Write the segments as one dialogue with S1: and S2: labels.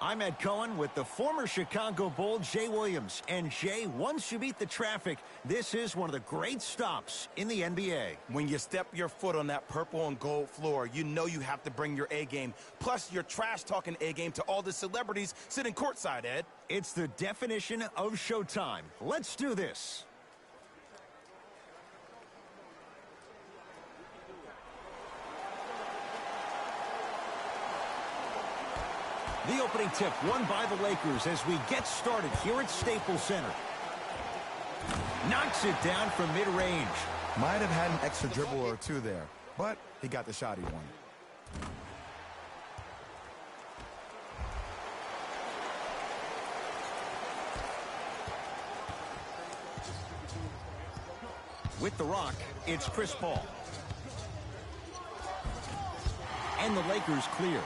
S1: I'm Ed Cohen with the former Chicago Bull, Jay Williams. And Jay, once you beat the traffic, this is one of the great stops in the NBA.
S2: When you step your foot on that purple and gold floor, you know you have to bring your A game. Plus, your trash-talking A game to all the celebrities sitting courtside, Ed.
S1: It's the definition of showtime. Let's do this. The opening tip won by the Lakers as we get started here at Staples Center. Knocks it down from mid-range.
S2: Might have had an extra dribble or two there, but he got the shot he wanted.
S1: With the rock, it's Chris Paul. And the Lakers clear.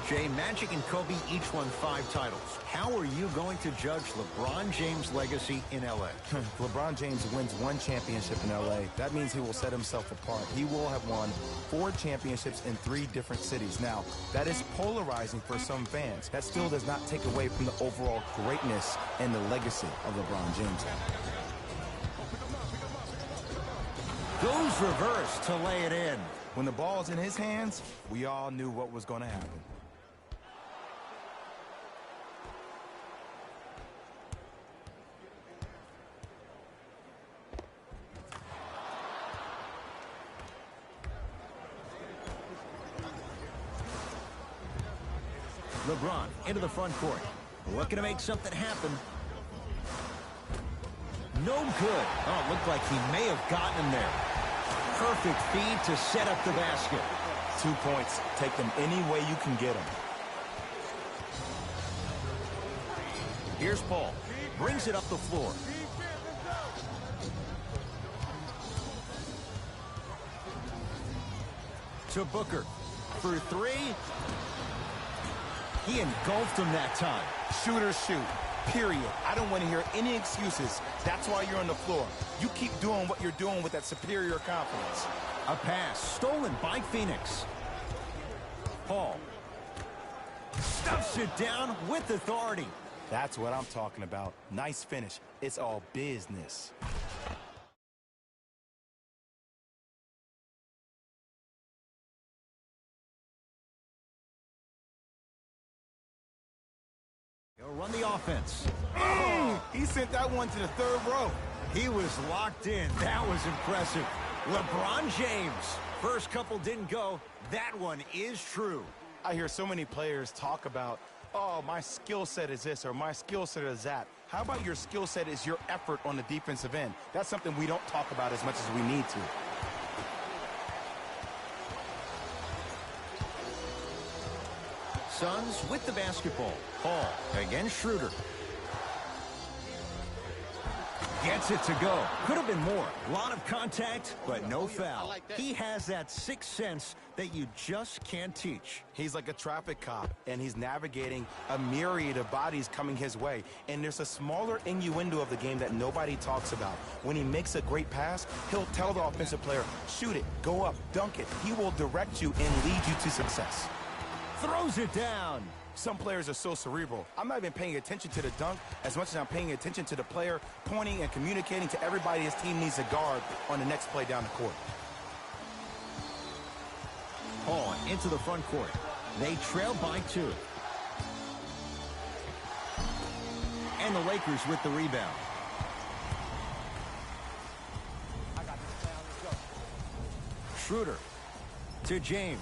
S1: Jay, Magic and Kobe each won 5 titles. How are you going to judge LeBron James' legacy in L.A.?
S2: LeBron James wins 1 championship in L.A. That means he will set himself apart. He will have won 4 championships in 3 different cities. Now, that is polarizing for some fans. That still does not take away from the overall greatness and the legacy of LeBron James.
S1: Goes reverse to lay it in.
S2: When the ball's in his hands, we all knew what was going to happen.
S1: LeBron into the front court. Looking to make something happen. No good. Oh, it looked like he may have gotten him there. Perfect feed to set up the basket.
S2: 2 points. Take them any way you can get them.
S1: Here's Paul. Brings it up the floor. To Booker. For 3. He engulfed him that time.
S2: Shooters shoot, period. I don't want to hear any excuses. That's why you're on the floor. You keep doing what you're doing with that superior confidence.
S1: A pass stolen by Phoenix. Paul stuffs it down with authority.
S2: That's what I'm talking about. Nice finish. It's all business.
S1: He'll run the offense.
S2: He sent that one to the 3rd row.
S1: He was locked in. That was impressive. LeBron James. First couple didn't go. That one is true.
S2: I hear so many players talk about, oh, my skill set is this or my skill set is that. How about your skill set is your effort on the defensive end? That's something we don't talk about as much as we need to.
S1: Suns with the basketball. Paul against Schroeder. Gets it to go. Could have been more. A lot of contact, but no foul. He has that sixth sense that you just can't teach.
S2: He's like a traffic cop, and he's navigating a myriad of bodies coming his way. And there's a smaller innuendo of the game that nobody talks about. When he makes a great pass, he'll tell the offensive player, shoot it, go up, dunk it. He will direct you and lead you to success.
S1: Throws it down.
S2: Some players are so cerebral. I'm not even paying attention to the dunk as much as I'm paying attention to the player pointing and communicating to everybody his team needs to guard on the next play down the court.
S1: Paul into the front court. They trail by 2. And the Lakers with the rebound. Schroeder to James.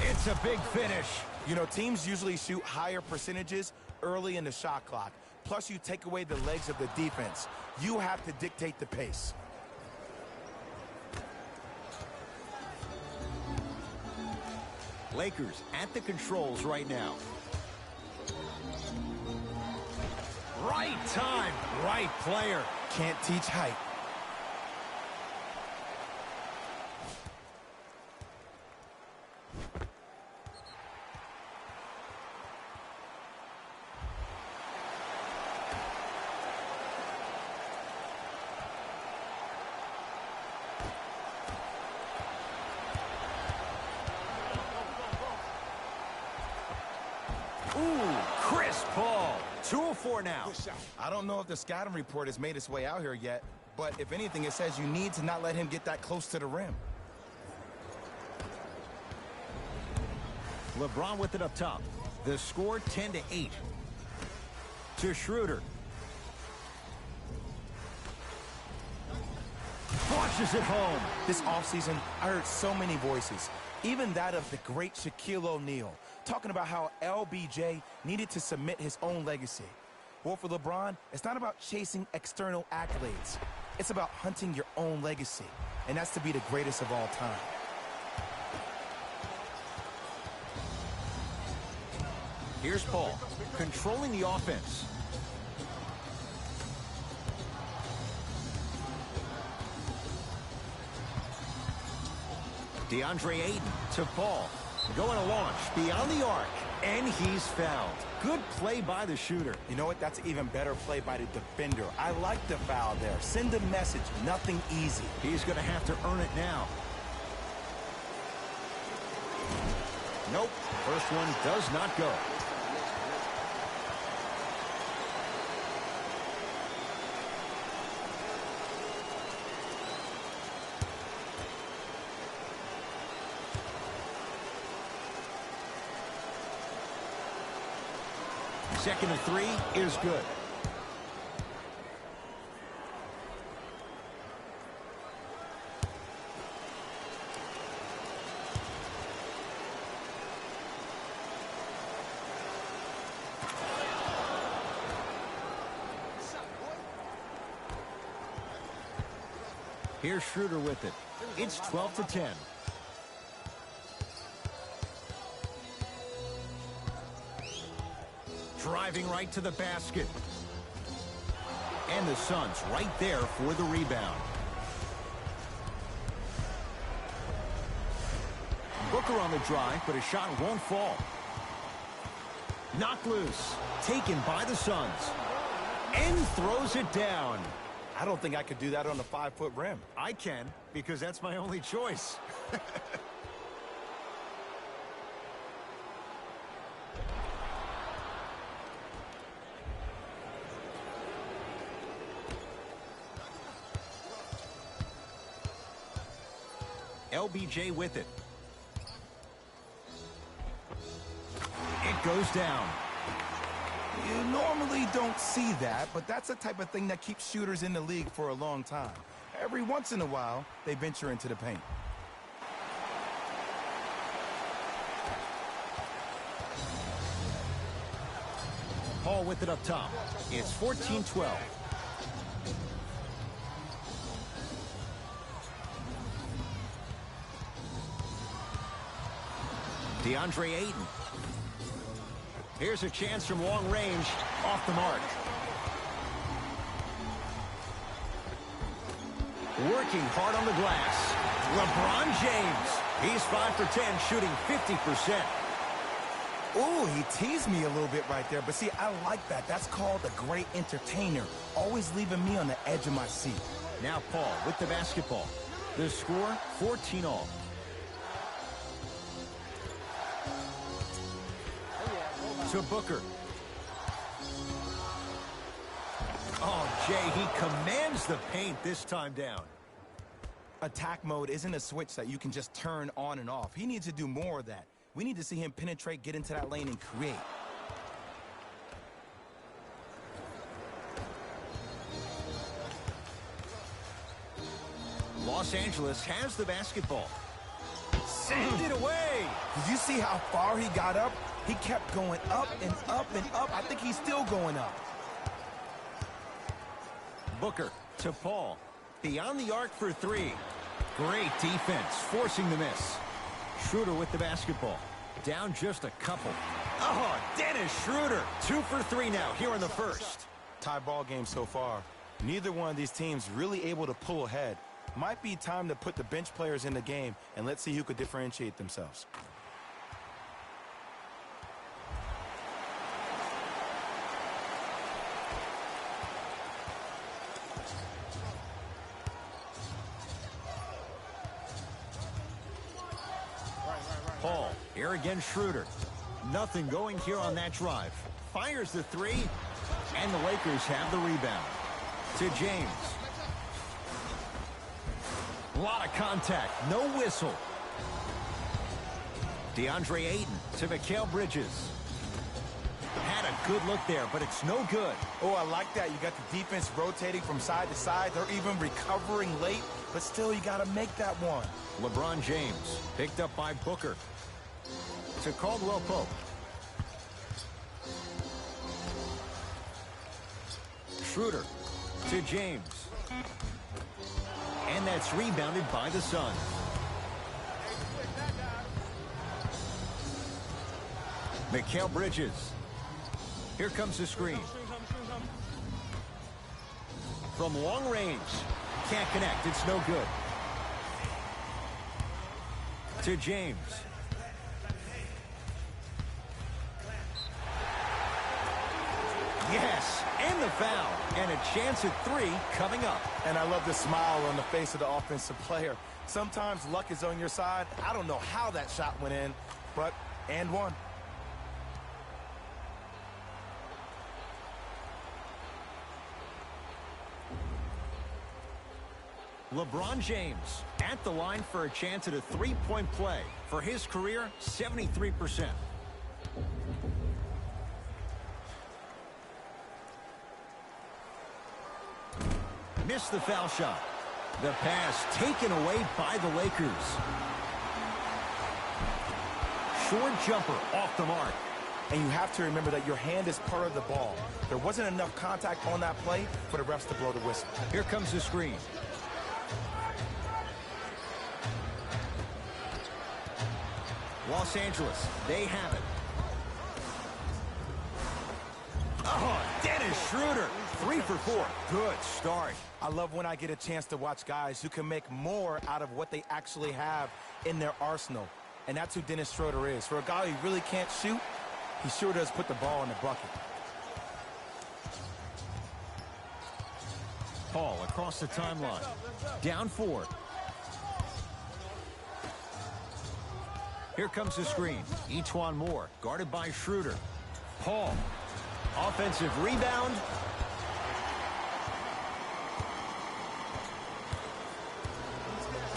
S1: It's a big finish.
S2: You know, teams usually shoot higher percentages early in the shot clock. Plus, you take away the legs of the defense. You have to dictate the pace.
S1: Lakers at the controls right now. Right time, right player.
S2: Can't teach height.
S1: 2 of 4 now.
S2: I don't know if the scouting report has made its way out here yet, but if anything, it says you need to not let him get that close to the rim.
S1: LeBron with it up top. The score 10-8. To Schroeder. Flushes it home.
S2: This offseason, I heard so many voices, even that of the great Shaquille O'Neal, talking about how LBJ needed to submit his own legacy. Well, for LeBron, it's not about chasing external accolades. It's about hunting your own legacy, and that's to be the greatest of all time.
S1: Here's Paul, controlling the offense. DeAndre Ayton to Paul. Going to launch beyond the arc, and he's fouled. Good play by the shooter.
S2: You know what? That's an even better play by the defender. I like the foul there. Send a message. Nothing easy.
S1: He's going to have to earn it now. Nope. First one does not go. Second and 3 is good. Here's Schroeder with it. It's 12-10. Driving right to the basket. And the Suns right there for the rebound. Booker on the drive, but his shot won't fall. Knocked loose. Taken by the Suns. And throws it down.
S2: I don't think I could do that on a 5-foot rim.
S1: I can, because that's my only choice. LBJ with it. It goes down.
S2: You normally don't see that, but that's the type of thing that keeps shooters in the league for a long time. Every once in a while, they venture into the paint.
S1: Paul with it up top. It's 14-12. DeAndre Ayton. Here's a chance from long range. Off the mark. Working hard on the glass. LeBron James. He's 5 for 10, shooting 50%.
S2: Ooh, he teased me a little bit right there. But see, I like that. That's called a great entertainer. Always leaving me on the edge of my seat.
S1: Now Paul with the basketball. The score, 14-all. To Booker. Oh, Jay, he commands the paint this time down.
S2: Attack mode isn't a switch that you can just turn on and off. He needs to do more of that. We need to see him penetrate, get into that lane, and create.
S1: Los Angeles has the basketball. Send it away.
S2: Did you see how far he got up? He kept going up and up and up. I think he's still going up.
S1: Booker to Paul. Beyond the arc for 3. Great defense, forcing the miss. Schroeder with the basketball. Down just a couple. Oh, Dennis Schroeder. 2 for 3 now here in the first.
S2: Tie ball game so far. Neither one of these teams really able to pull ahead. Might be time to put the bench players in the game, and let's see who could differentiate themselves.
S1: Paul, here again Schroeder. Nothing going here on that drive. Fires the 3. And the Lakers have the rebound. To James. A lot of contact. No whistle. DeAndre Ayton to Mikal Bridges. Had a good look there, but it's no good.
S2: Oh, I like that. You got the defense rotating from side to side. They're even recovering late, but still you got to make that one.
S1: LeBron James picked up by Booker. To Caldwell Pope. Schroeder to James. And that's rebounded by the Suns. Mikal Bridges. Here comes the screen. From long range. Can't connect. It's no good. To James. Yes, and the foul. And a chance at 3 coming up.
S2: And I love the smile on the face of the offensive player. Sometimes luck is on your side. I don't know how that shot went in, but and one.
S1: LeBron James at the line for a chance at a three-point play. For his career, 73%. Missed the foul shot. The pass taken away by the Lakers. Short jumper off the mark.
S2: And you have to remember that your hand is part of the ball. There wasn't enough contact on that play for the refs to blow the whistle.
S1: Here comes the screen. Los Angeles, they have it. Oh, Dennis Schroeder, 3 for 4. Good start.
S2: I love when I get a chance to watch guys who can make more out of what they actually have in their arsenal. And that's who Dennis Schroeder is. For a guy who really can't shoot, he sure does put the ball in the bucket.
S1: Paul across the timeline. Down 4. Here comes the screen. Etuan Moore, guarded by Schroeder. Paul. Offensive rebound.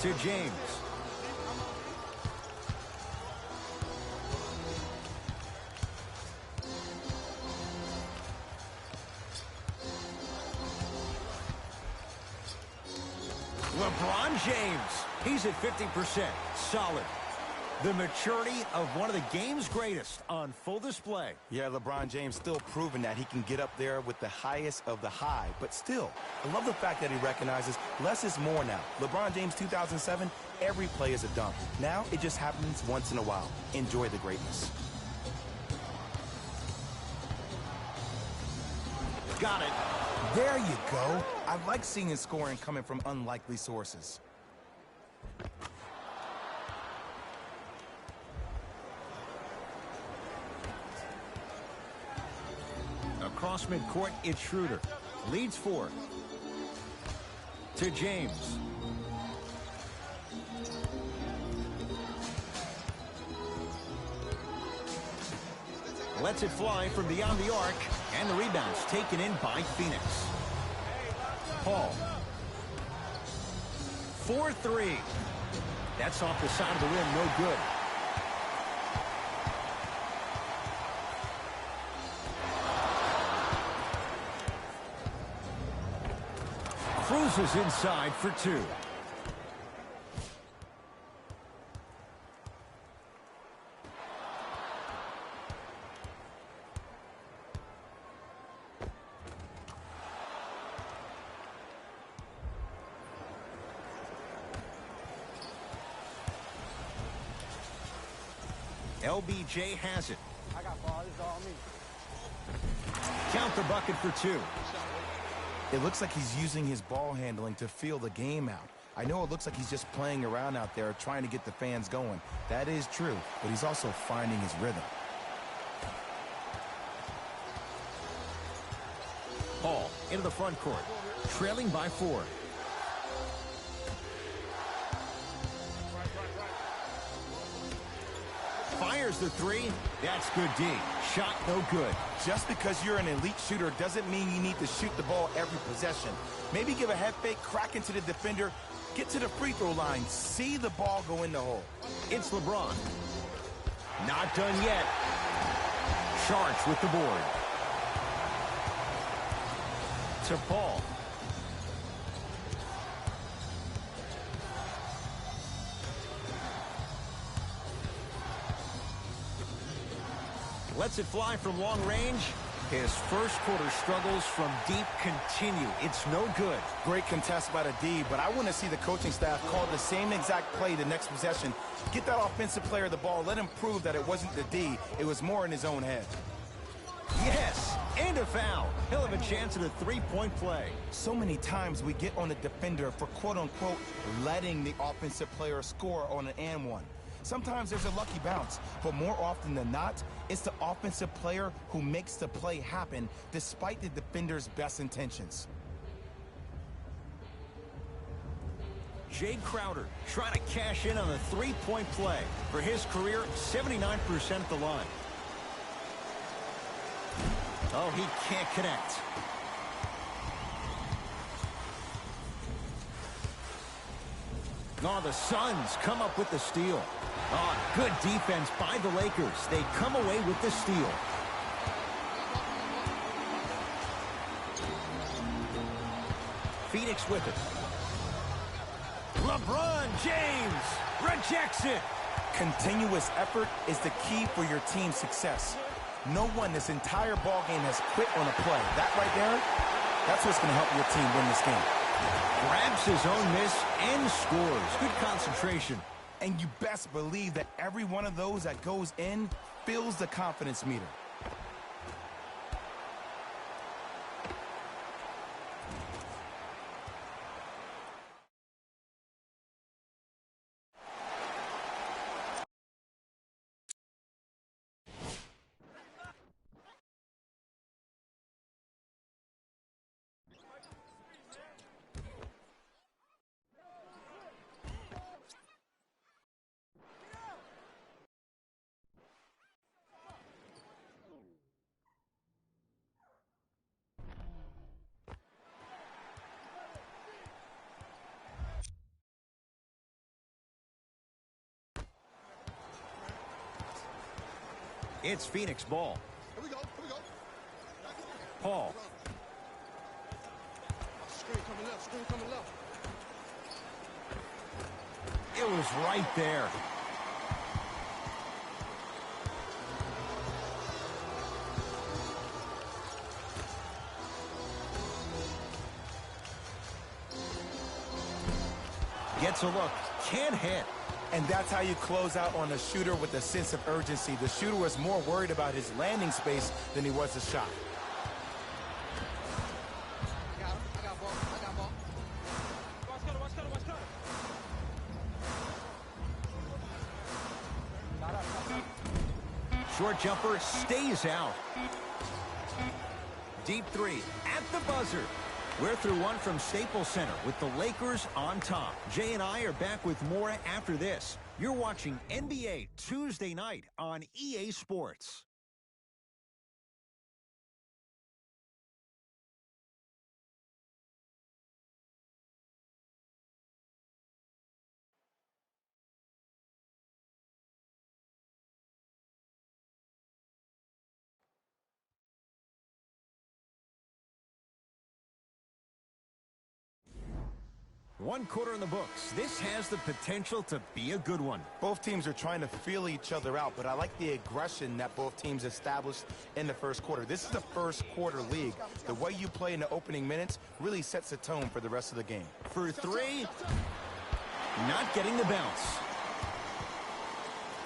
S1: To James. LeBron James. He's at 50%. Solid. The maturity of one of the game's greatest on full display.
S2: Yeah, LeBron James still proving that he can get up there with the highest of the high. But still, I love the fact that he recognizes less is more now. LeBron James 2007, every play is a dunk. Now it just happens once in a while. Enjoy the greatness.
S1: Got it.
S2: There you go. I like seeing scoring coming from unlikely sources.
S1: Across midcourt, it's Schroeder. Leads 4. To James. Lets it fly from beyond the arc. And the rebound's taken in by Phoenix. Paul. 4-3. That's off the side of the rim. No good. Cruises inside for 2. LBJ has it.
S3: I got ball. This is all me.
S1: Count the bucket for 2.
S2: It looks like he's using his ball handling to feel the game out. I know it looks like he's just playing around out there trying to get the fans going. That is true, but he's also finding his rhythm.
S1: Paul into the front court, trailing by 4. Fires the three. That's good D. Shot no good.
S2: Just because you're an elite shooter doesn't mean you need to shoot the ball every possession. Maybe give a head fake, crack into the defender, get to the free throw line, see the ball go in the hole.
S1: It's LeBron. Not done yet. Charged with the board. To Paul. Lets it fly from long range. His first quarter struggles from deep continue. It's no good.
S2: Great contest by the D, but I want to see the coaching staff call the same exact play the next possession. Get that offensive player the ball. Let him prove that it wasn't the D. It was more in his own head.
S1: Yes, and a foul. He'll have a chance at a three-point play.
S2: So many times we get on the defender for quote-unquote letting the offensive player score on an and one. Sometimes there's a lucky bounce, but more often than not, it's the offensive player who makes the play happen despite the defender's best intentions.
S1: Jay Crowder trying to cash in on a three-point play. For his career, 79% at the line. Oh, he can't connect. Oh, the Suns come up with the steal. Oh, good defense by the Lakers. They come away with the steal. Phoenix with it. LeBron James rejects it.
S2: Continuous effort is the key for your team's success. No one this entire ball game has quit on a play. That right there, that's what's going to help your team win this game.
S1: Grabs his own miss and scores. Good concentration.
S2: And you best believe that every one of those that goes in fills the confidence meter.
S1: It's Phoenix ball.
S4: Here we go.
S1: Paul.
S4: Screen coming left.
S1: It was right there. Gets a look. Can't hit.
S2: And that's how you close out on a shooter with a sense of urgency. The shooter was more worried about his landing space than he was the shot.
S4: I got ball. Watch cutter.
S1: Short jumper stays out. Deep three at the buzzer. We're through one from Staples Center with the Lakers on top. Jay and I are back with more after this. You're watching NBA Tuesday night on EA Sports. One quarter in the books. This has the potential to be a good one.
S2: Both teams are trying to feel each other out, but I like the aggression that both teams established in the first quarter. This is the first quarter league. The way you play in the opening minutes really sets the tone for the rest of the game.
S1: For three, not getting the bounce.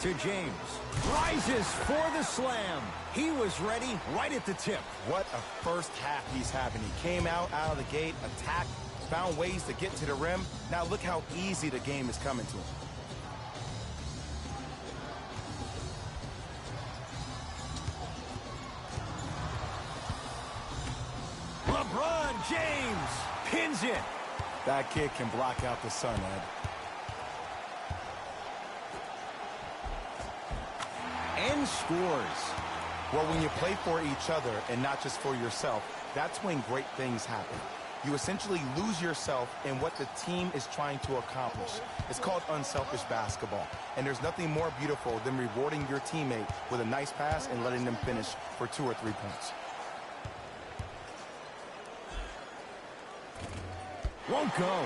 S1: To James. Rises for the slam. He was ready right at the tip.
S2: What a first half he's having. He came out of the gate, attacked, found ways to get to the rim. Now look how easy the game is coming to him.
S1: LeBron James pins it.
S2: That kid can block out the sun, Ed.
S1: scores.
S2: Well, when you play for each other and not just for yourself, that's when great things happen. You essentially lose yourself in what the team is trying to accomplish. It's called unselfish basketball. And there's nothing more beautiful than rewarding your teammate with a nice pass and letting them finish for 2 or 3 points.
S1: Won't go.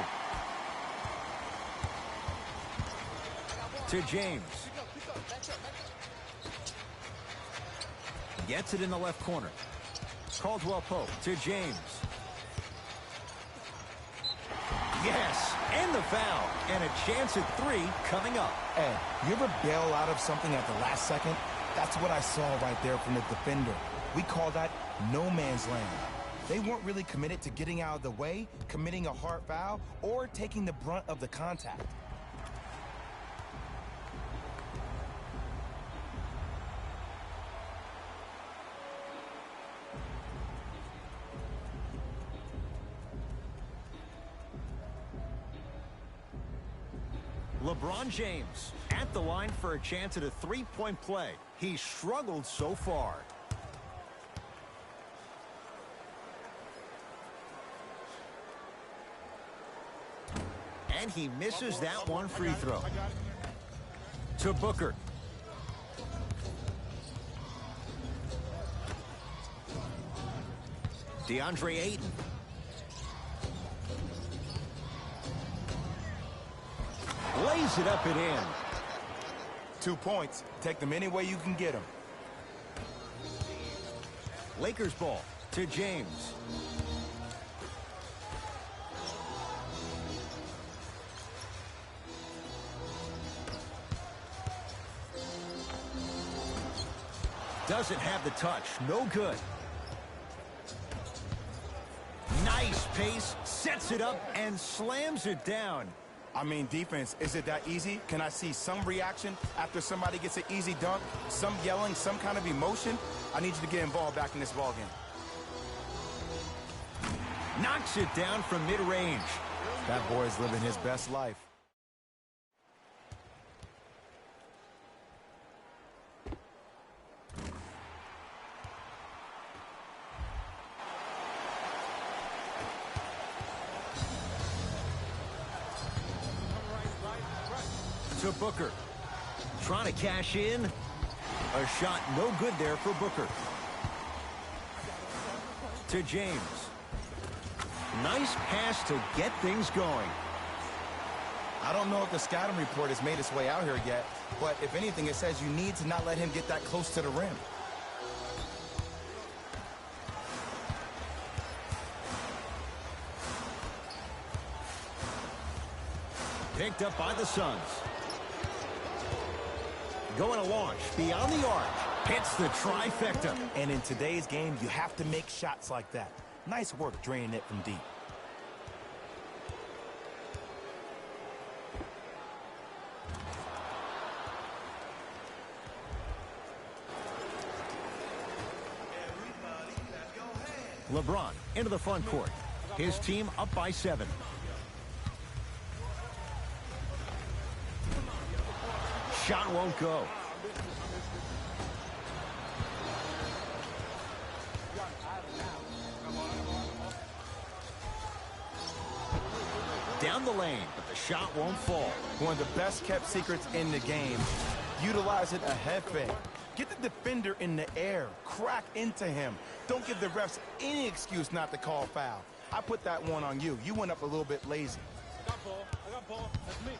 S1: To James. Gets it in the left corner. Caldwell Pope to James. Yes, and the foul. And a chance at 3 coming up.
S2: Ed, you ever bail out of something at the last second? That's what I saw right there from the defender. We call that no man's land. They weren't really committed to getting out of the way, committing a hard foul, or taking the brunt of the contact.
S1: LeBron James at the line for a chance at a 3-point play. He struggled so far. And he misses that one free throw. To Booker. DeAndre Ayton. Lays it up and in.
S2: 2 points. Take them any way you can get them.
S1: Lakers ball to James. Doesn't have the touch. No good. Nice pace. Sets it up and slams it down.
S2: I mean, defense, is it that easy? Can I see some reaction after somebody gets an easy dunk? Some yelling, some kind of emotion? I need you to get involved back in this ballgame.
S1: Knocks it down from mid-range.
S2: That boy's living his best life.
S1: To Booker. Trying to cash in. A shot no good there for Booker. To James. Nice pass to get things going.
S2: I don't know if the scouting report has made its way out here yet, but if anything, it says you need to not let him get that close to the rim.
S1: Picked up by the Suns. Going to launch beyond the arc. Hits the trifecta.
S2: And in today's game, you have to make shots like that. Nice work draining it from deep.
S1: LeBron into the front court. His team up by 7. Shot won't go. Down the lane, but the shot won't fall.
S2: One of the best kept secrets in the game. Utilize it a head fake. Get the defender in the air. Crack into him. Don't give the refs any excuse not to call foul. I put that one on you. You went up a little bit lazy.
S4: I got ball. I got ball. That's me.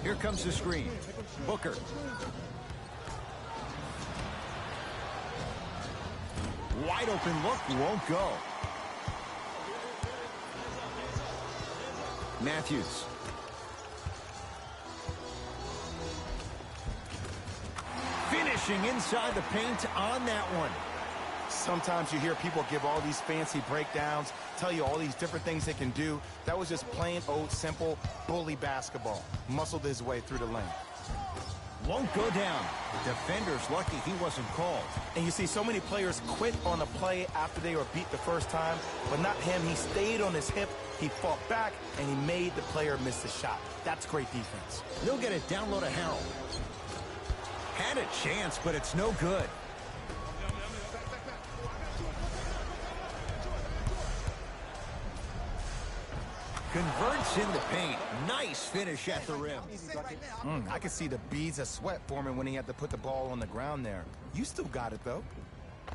S1: Here comes the screen. Booker. Wide open look, won't go. Matthews. Finishing inside the paint on that one.
S2: Sometimes you hear people give all these fancy breakdowns, tell you all these different things they can do. That was just plain old simple bully basketball. Muscled his way through the lane.
S1: Won't go down. Defender's lucky he wasn't called.
S2: And you see so many players quit on a play after they were beat the first time, but not him. He stayed on his hip, he fought back, and he made the player miss the shot. That's great defense.
S1: They'll get it down low to Harold. Had a chance, but it's no good. Converts in the paint. Nice finish at the rim.
S2: I could see the beads of sweat forming when he had to put the ball on the ground there. You still got it, though.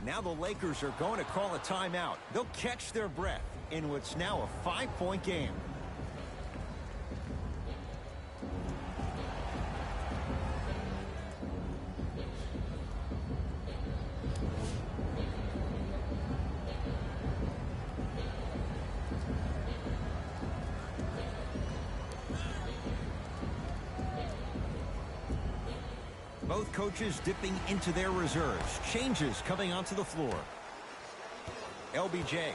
S1: Now the Lakers are going to call a timeout. They'll catch their breath in what's now a 5-point game. Both coaches dipping into their reserves. Changes coming onto the floor. LBJ.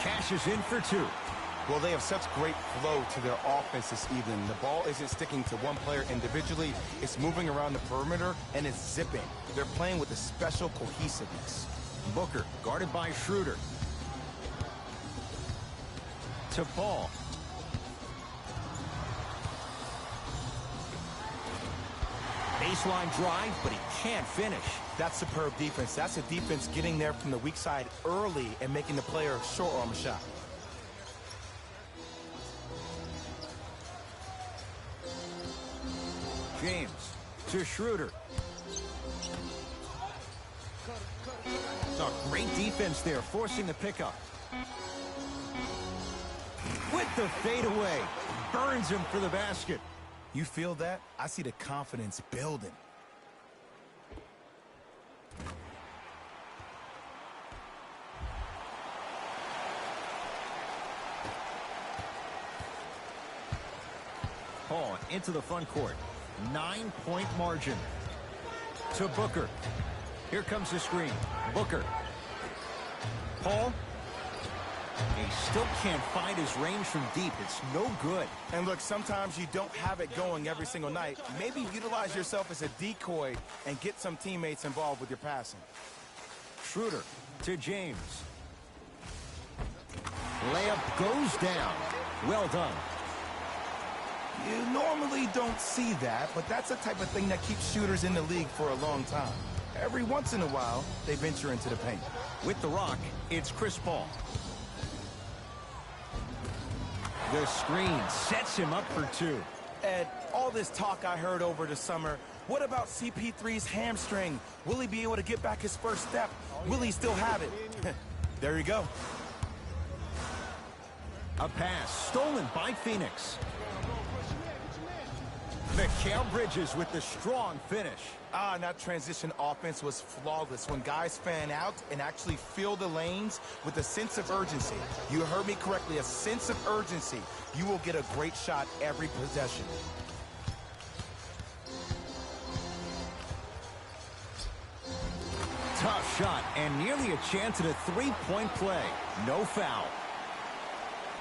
S1: Cashes in for two.
S2: Well, they have such great flow to their offense this evening. The ball isn't sticking to one player individually. It's moving around the perimeter, and it's zipping. They're playing with a special cohesiveness.
S1: Booker, guarded by Schroeder. To Paul. Baseline drive, but he can't finish.
S2: That's superb defense. That's a defense getting there from the weak side early and making the player short arm a shot.
S1: James to Schroeder. Oh, great defense there, forcing the pickup. With the fadeaway. Burns him for the basket.
S2: You feel that? I see the confidence building.
S1: Paul into the front court. 9-point margin. To Booker. Here comes the screen. Booker. Paul. He still can't find his range from deep. It's no good.
S2: And look, sometimes you don't have it going every single night. Maybe utilize yourself as a decoy and get some teammates involved with your passing.
S1: Schroeder to James. Layup goes down. Well done.
S2: You normally don't see that, but that's the type of thing that keeps shooters in the league for a long time. Every once in a while, they venture into the paint.
S1: With the rock, it's Chris Paul. The screen sets him up for two.
S2: Ed, all this talk I heard over the summer, what about CP3's hamstring? Will he be able to get back his first step? Will he still have it? There you go.
S1: A pass stolen by Phoenix. Mikal Bridges with the strong finish.
S2: And that transition offense was flawless when guys fan out and actually fill the lanes with a sense of urgency. You heard me correctly, a sense of urgency. You will get a great shot every possession.
S1: Tough shot and nearly a chance at a three-point play. No foul.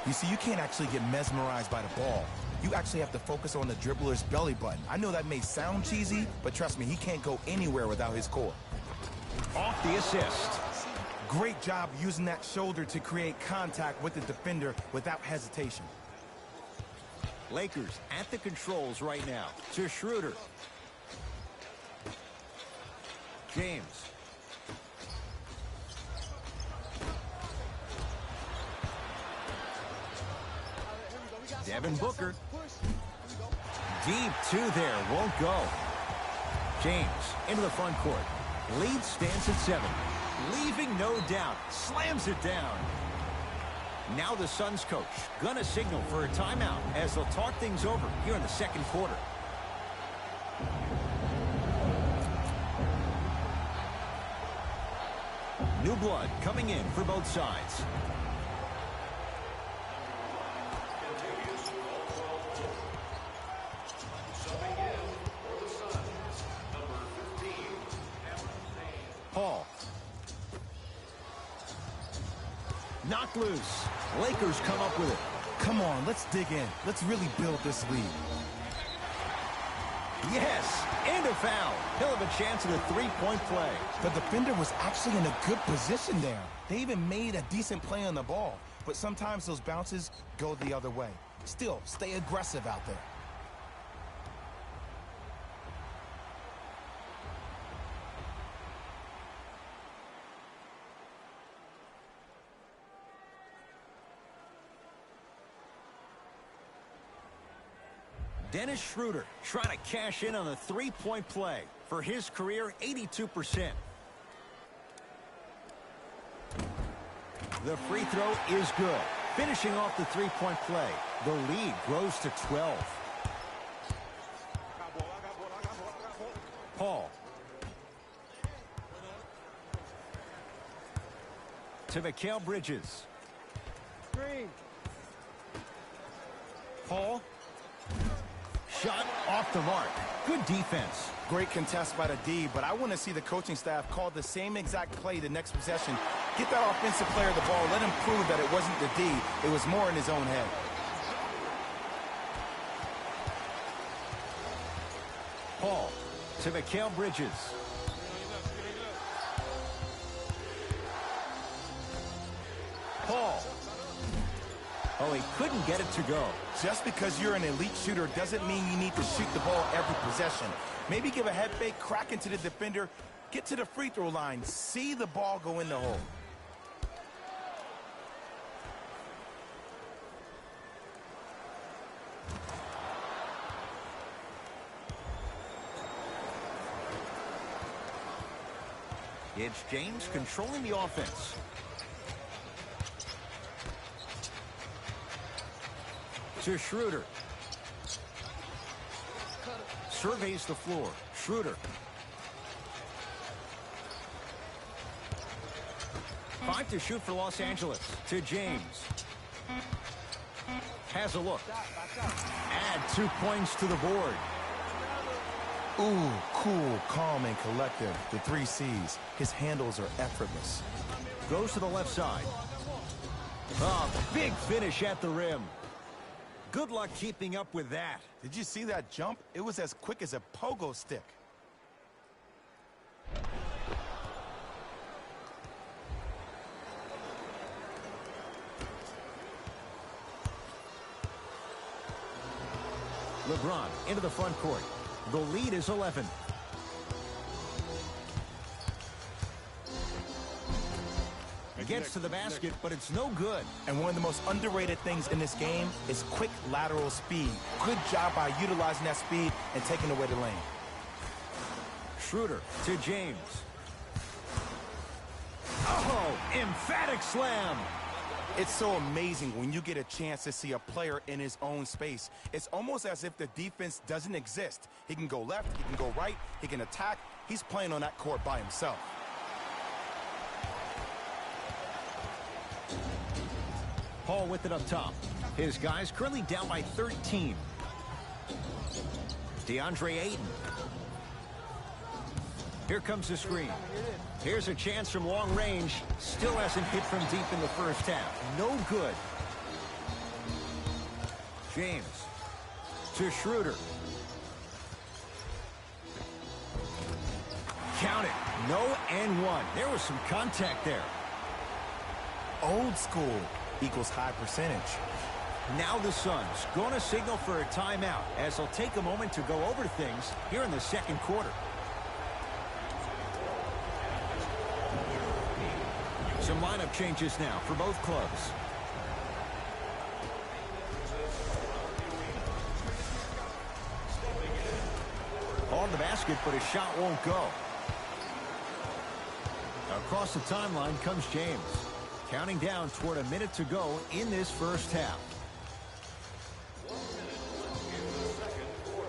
S2: You see, you can't actually get mesmerized by the ball. You actually have to focus on the dribbler's belly button. I know that may sound cheesy, but trust me, he can't go anywhere without his core.
S1: Off the assist.
S2: Great job using that shoulder to create contact with the defender without hesitation.
S1: Lakers at the controls right now. To Schroeder. James. Devin Booker. Deep two there. Won't go. James into the front court. Lead stands at 7. Leaving no doubt. Slams it down. Now the Suns coach gonna signal for a timeout as they'll talk things over here in the second quarter. New blood coming in for both sides. Paul. Knocked loose. Lakers come up with it.
S2: Come on, let's dig in. Let's really build this lead.
S1: Yes, and a foul. He'll have a chance at a three-point play.
S2: The defender was actually in a good position there. They even made a decent play on the ball, but sometimes those bounces go the other way. Still, stay aggressive out there.
S1: Dennis Schroeder trying to cash in on a three-point play. For his career, 82%. The free throw is good. Finishing off the three-point play. The lead grows to 12. Paul. To Mikal Bridges.
S3: Screen.
S1: Paul. Shot off the mark. Good defense.
S2: Great contest by the D, but I want to see the coaching staff call the same exact play the next possession. Get that offensive player the ball. Let him prove that it wasn't the D. It was more in his own head.
S1: Paul to Mikal Bridges. Paul. Oh, he couldn't get it to go.
S2: Just because you're an elite shooter doesn't mean you need to shoot the ball every possession. Maybe give a head fake, crack into the defender, get to the free throw line, see the ball go in the hole.
S1: It's James controlling the offense. To Schroeder. Surveys the floor. Schroeder. 5 to shoot for Los Angeles. To James. Has a look. Add 2 points to the board.
S2: Ooh, cool, calm, and collective. The 3 C's. His handles are effortless.
S1: Goes to the left side. Oh, big finish at the rim. Good luck keeping up with that.
S2: Did you see that jump? It was as quick as a pogo stick.
S1: Lebron into the front court. The lead is 11. Gets to the basket, but it's no good.
S2: And one of the most underrated things in this game is quick lateral speed. Good job by utilizing that speed and taking away the lane.
S1: Schroeder to James. Oh, emphatic slam.
S2: It's so amazing when you get a chance to see a player in his own space. It's almost as if the defense doesn't exist. He can go left, he can go right, he can attack. He's playing on that court by himself.
S1: Paul with it up top. His guys currently down by 13. DeAndre Ayton. Here comes the screen. Here's a chance from long range. Still hasn't hit from deep in the first half. No good. James to Schroeder. Count it. No and one. There was some contact there.
S2: Old school equals high percentage.
S1: Now the Suns going to signal for a timeout as they'll take a moment to go over things here in the second quarter. Some lineup changes now for both clubs. On the basket, but his shot won't go. Across the timeline comes James. Counting down toward a minute to go in this first half.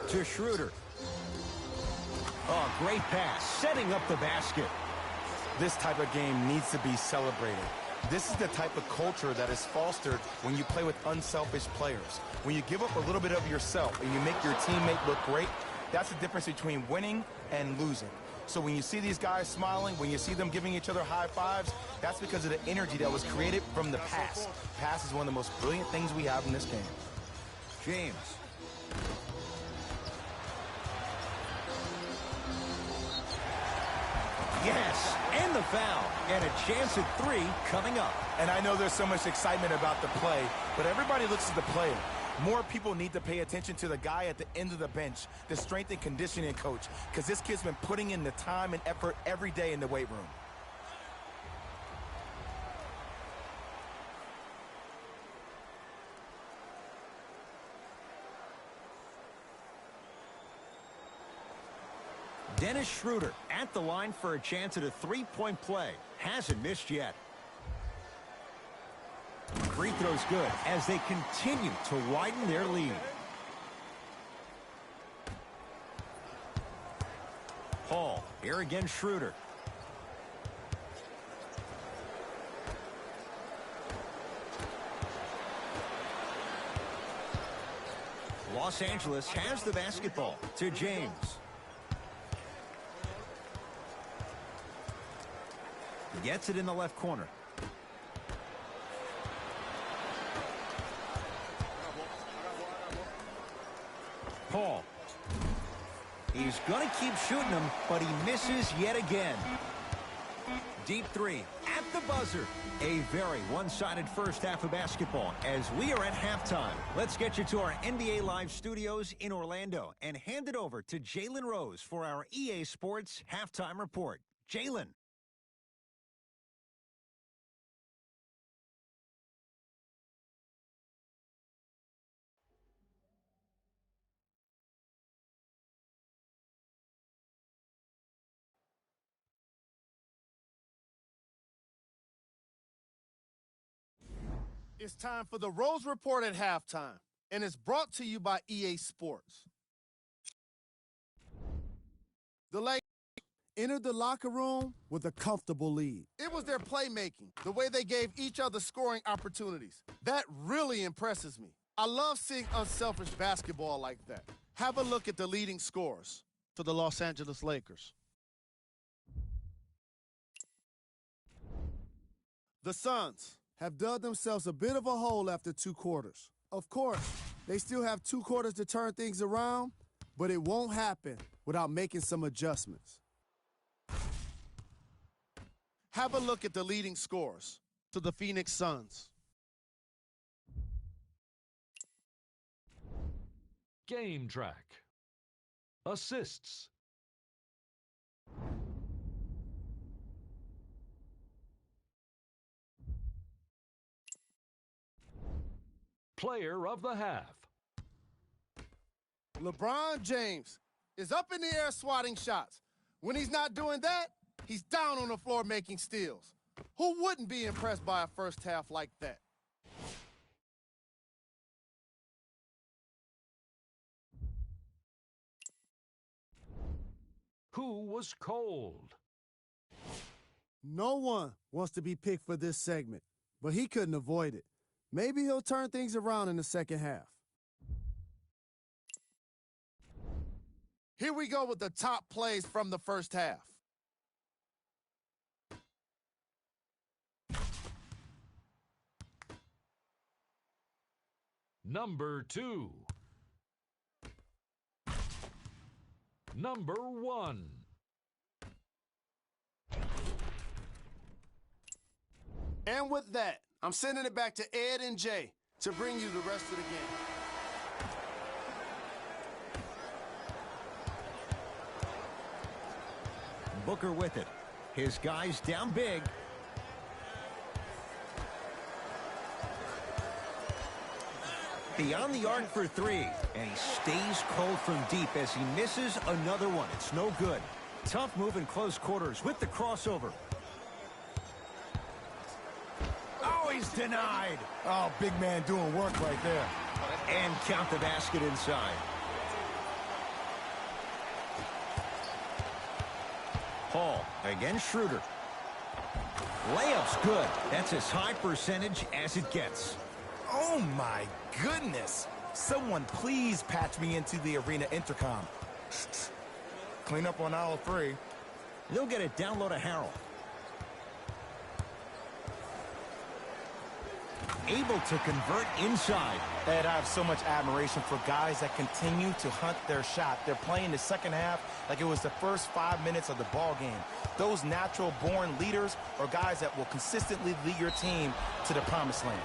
S1: To Schroeder. Oh, great pass. Setting up the basket.
S2: This type of game needs to be celebrated. This is the type of culture that is fostered when you play with unselfish players. When you give up a little bit of yourself and you make your teammate look great, that's the difference between winning and losing. So when you see these guys smiling, when you see them giving each other high fives, that's because of the energy that was created from the pass. Pass is one of the most brilliant things we have in this game.
S1: James. Yes, and the foul. And a chance at 3 coming up.
S2: And I know there's so much excitement about the play, but everybody looks at the player. More people need to pay attention to the guy at the end of the bench, the strength and conditioning coach, because this kid's been putting in the time and effort every day in the weight room.
S1: Dennis Schroeder at the line for a chance at a 3-point play. Hasn't missed yet. Free throw's good as they continue to widen their lead. Paul, here again Schroeder. Los Angeles has the basketball to James. Gets it in the left corner. Paul. He's going to keep shooting them, but he misses yet again. Deep 3 at the buzzer. A very one-sided first half of basketball as we are at halftime. Let's get you to our NBA Live studios in Orlando and hand it over to Jalen Rose for our EA Sports halftime report. Jalen.
S4: It's time for the Rose Report at halftime, and it's brought to you by EA Sports. The Lakers entered the locker room with a comfortable lead. It was their playmaking, the way they gave each other scoring opportunities. That really impresses me. I love seeing unselfish basketball like that. Have a look at the leading scorers for the Los Angeles Lakers. The Suns have dug themselves a bit of a hole after 2 quarters. Of course, they still have 2 quarters to turn things around, but it won't happen without making some adjustments. Have a look at the leading scorers to the Phoenix Suns.
S5: Game track. Assists. Player of the half.
S4: LeBron James is up in the air swatting shots. When he's not doing that, he's down on the floor making steals. Who wouldn't be impressed by a first half like that?
S5: Who was cold?
S3: No one wants to be picked for this segment, but he couldn't avoid it. Maybe he'll turn things around in the second half.
S4: Here we go with the top plays from the first half.
S5: Number 2. Number 1.
S4: And with that, I'm sending it back to Ed and Jay to bring you the rest of the game.
S1: Booker with it. His guys down big. Beyond the arc for 3. And he stays cold from deep as he misses another one. It's no good. Tough move in close quarters with the crossover. Oh, he's denied.
S2: Oh, big man doing work right there.
S1: And count the basket inside. Paul, again Schroeder. Layup's good. That's as high percentage as it gets.
S2: Oh, my goodness. Someone please patch me into the arena intercom. Clean up on aisle 3.
S1: They'll get it down low to Harrell. Able to convert inside.
S2: Ed, I have so much admiration for guys that continue to hunt their shot. They're playing the second half like it was the first 5 minutes of the ball game. Those natural-born leaders are guys that will consistently lead your team to the promised land.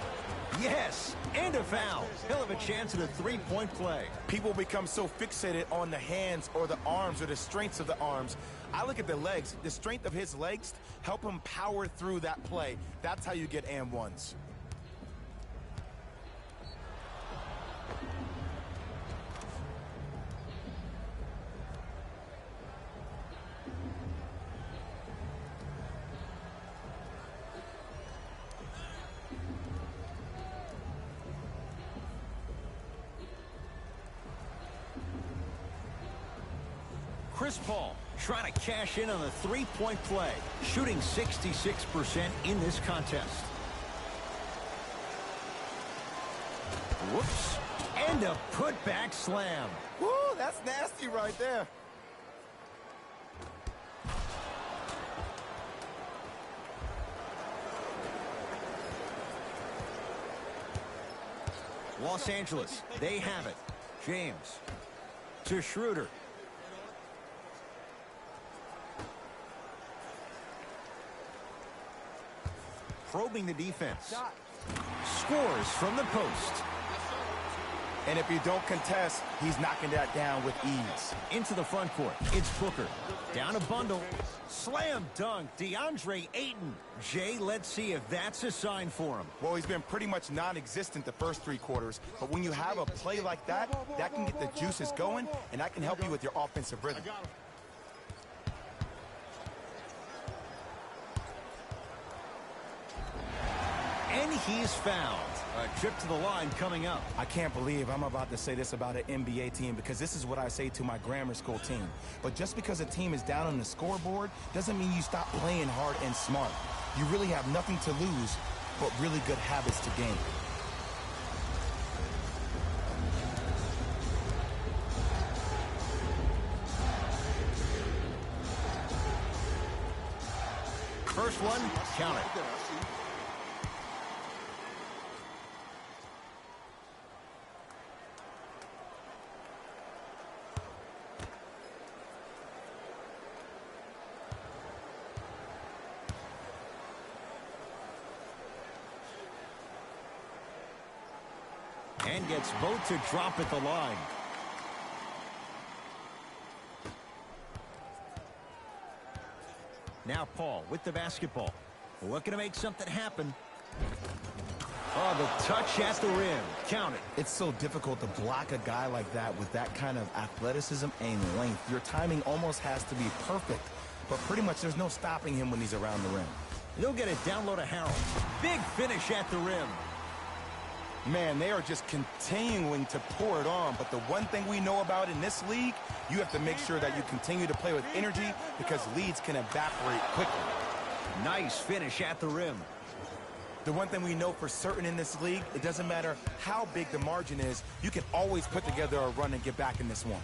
S1: Yes, and a foul. He'll have a chance at a three-point play.
S2: People become so fixated on the hands or the arms or the strengths of the arms. I look at the legs. The strength of his legs help him power through that play. That's how you get and ones.
S1: Chris Paul trying to cash in on the three-point play, shooting 66% in this contest. Whoops. And a putback slam.
S2: Woo, that's nasty right there.
S1: Los Angeles, they have it. James to Schroeder. Probing the defense. Scores from the post.
S2: And if you don't contest, he's knocking that down with ease.
S1: Into the front court. It's Booker. Down a bundle. Slam dunk. DeAndre Ayton. Jay, let's see if that's a sign for him.
S2: Well, he's been pretty much non-existent the first three quarters. But when you have a play like that, that can get the juices going, and that can help you with your offensive rhythm.
S1: And he's fouled. A trip to the line coming up.
S2: I can't believe I'm about to say this about an NBA team because this is what I say to my grammar school team. But just because a team is down on the scoreboard doesn't mean you stop playing hard and smart. You really have nothing to lose but really good habits to gain.
S1: First one, count it. And gets both to drop at the line. Now Paul with the basketball. Looking to make something happen. Oh, the touch at the rim. Count it.
S2: It's so difficult to block a guy like that with that kind of athleticism and length. Your timing almost has to be perfect. But pretty much there's no stopping him when he's around the rim.
S1: He'll get it down low to Harrell. Big finish at the rim.
S2: Man, they are just continuing to pour it on. But the one thing we know about in this league, you have to make sure that you continue to play with energy because leads can evaporate quickly.
S1: Nice finish at the rim.
S2: The one thing we know for certain in this league, it doesn't matter how big the margin is, you can always put together a run and get back in this one.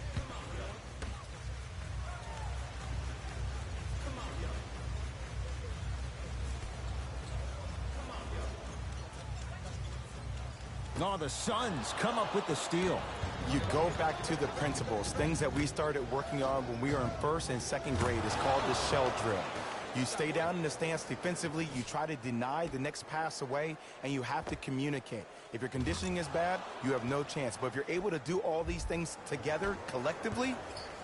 S1: Oh, the Suns come up with the steal.
S2: You go back to the principles, things that we started working on when we were in first and second grade. It's called the shell drill. You stay down in the stance defensively, you try to deny the next pass away, and you have to communicate. If your conditioning is bad, you have no chance. But if you're able to do all these things together, collectively,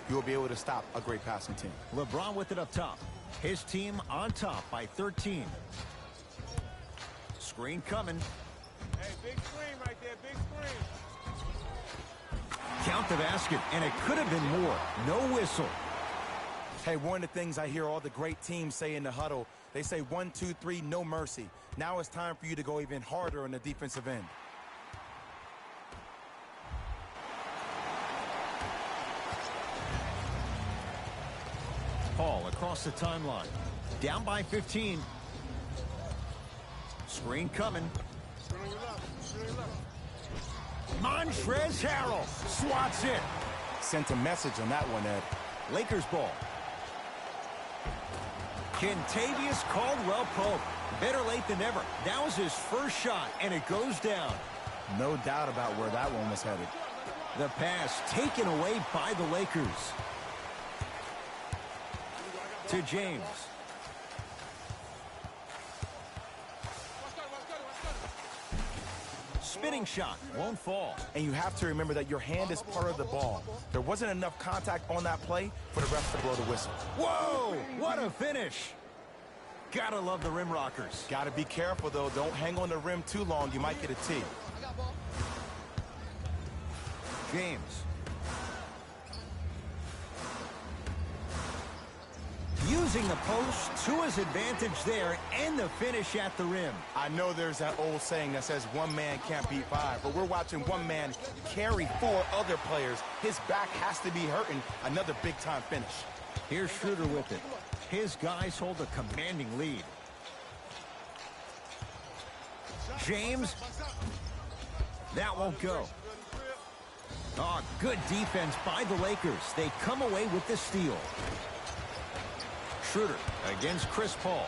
S2: you will be able to stop a great passing team.
S1: LeBron with it up top. His team on top by 13. Screen coming.
S6: Hey, big screen right there, big screen.
S1: Count the basket, and it could have been more. No whistle.
S2: Hey, one of the things I hear all the great teams say in the huddle, they say 1, 2, 3, no mercy. Now it's time for you to go even harder on the defensive end.
S1: Paul across the timeline. Down by 15. Screen coming. Montrezl Harrell swats it.
S2: Sent a message on that one, Ed.
S1: Lakers ball. Kentavious Caldwell-Pope. Better late than never. That was his first shot, and it goes down.
S2: No doubt about where that one was headed.
S1: The pass taken away by the Lakers. To James. Spinning shot won't fall.
S2: And you have to remember that your hand is part of the ball. There wasn't enough contact on that play for the ref to blow the whistle.
S1: Whoa, what a finish. Gotta love the rim rockers.
S2: Gotta be careful, though. Don't hang on the rim too long. You might get a tee.
S1: James. Using the post to his advantage there, and the finish at the rim.
S2: I know there's that old saying that says one man can't beat five, but we're watching one man carry four other players. His back has to be hurting. Another big-time finish.
S1: Here's Schroeder with it. His guys hold a commanding lead. James. That won't go. Oh, good defense by the Lakers. They come away with the steal. Schroeder against Chris Paul.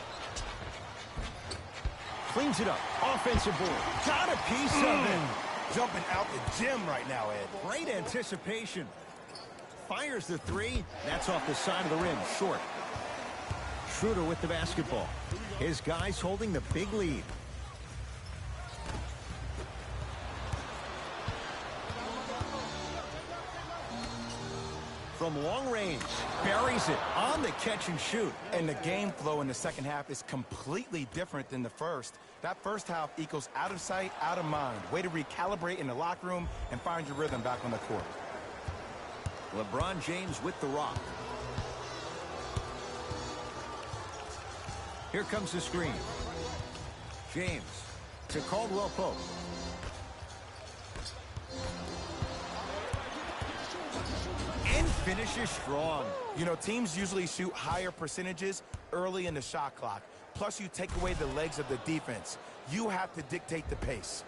S1: Cleans it up. Offensive board. Got a piece of it.
S2: Jumping out the gym right now, Ed.
S1: Great anticipation. Fires the three. That's off the side of the rim. Short. Schroeder with the basketball. His guys holding the big lead. From long range, buries it on the catch and shoot.
S2: And the game flow in the second half is completely different than the first. That first half equals out of sight, out of mind. Way to recalibrate in the locker room and find your rhythm back on the court.
S1: LeBron James with the rock. Here comes the screen. James to Caldwell-Pope. And finishes strong.
S2: You know, teams usually shoot higher percentages early in the shot clock. Plus, you take away the legs of the defense. You have to dictate the pace.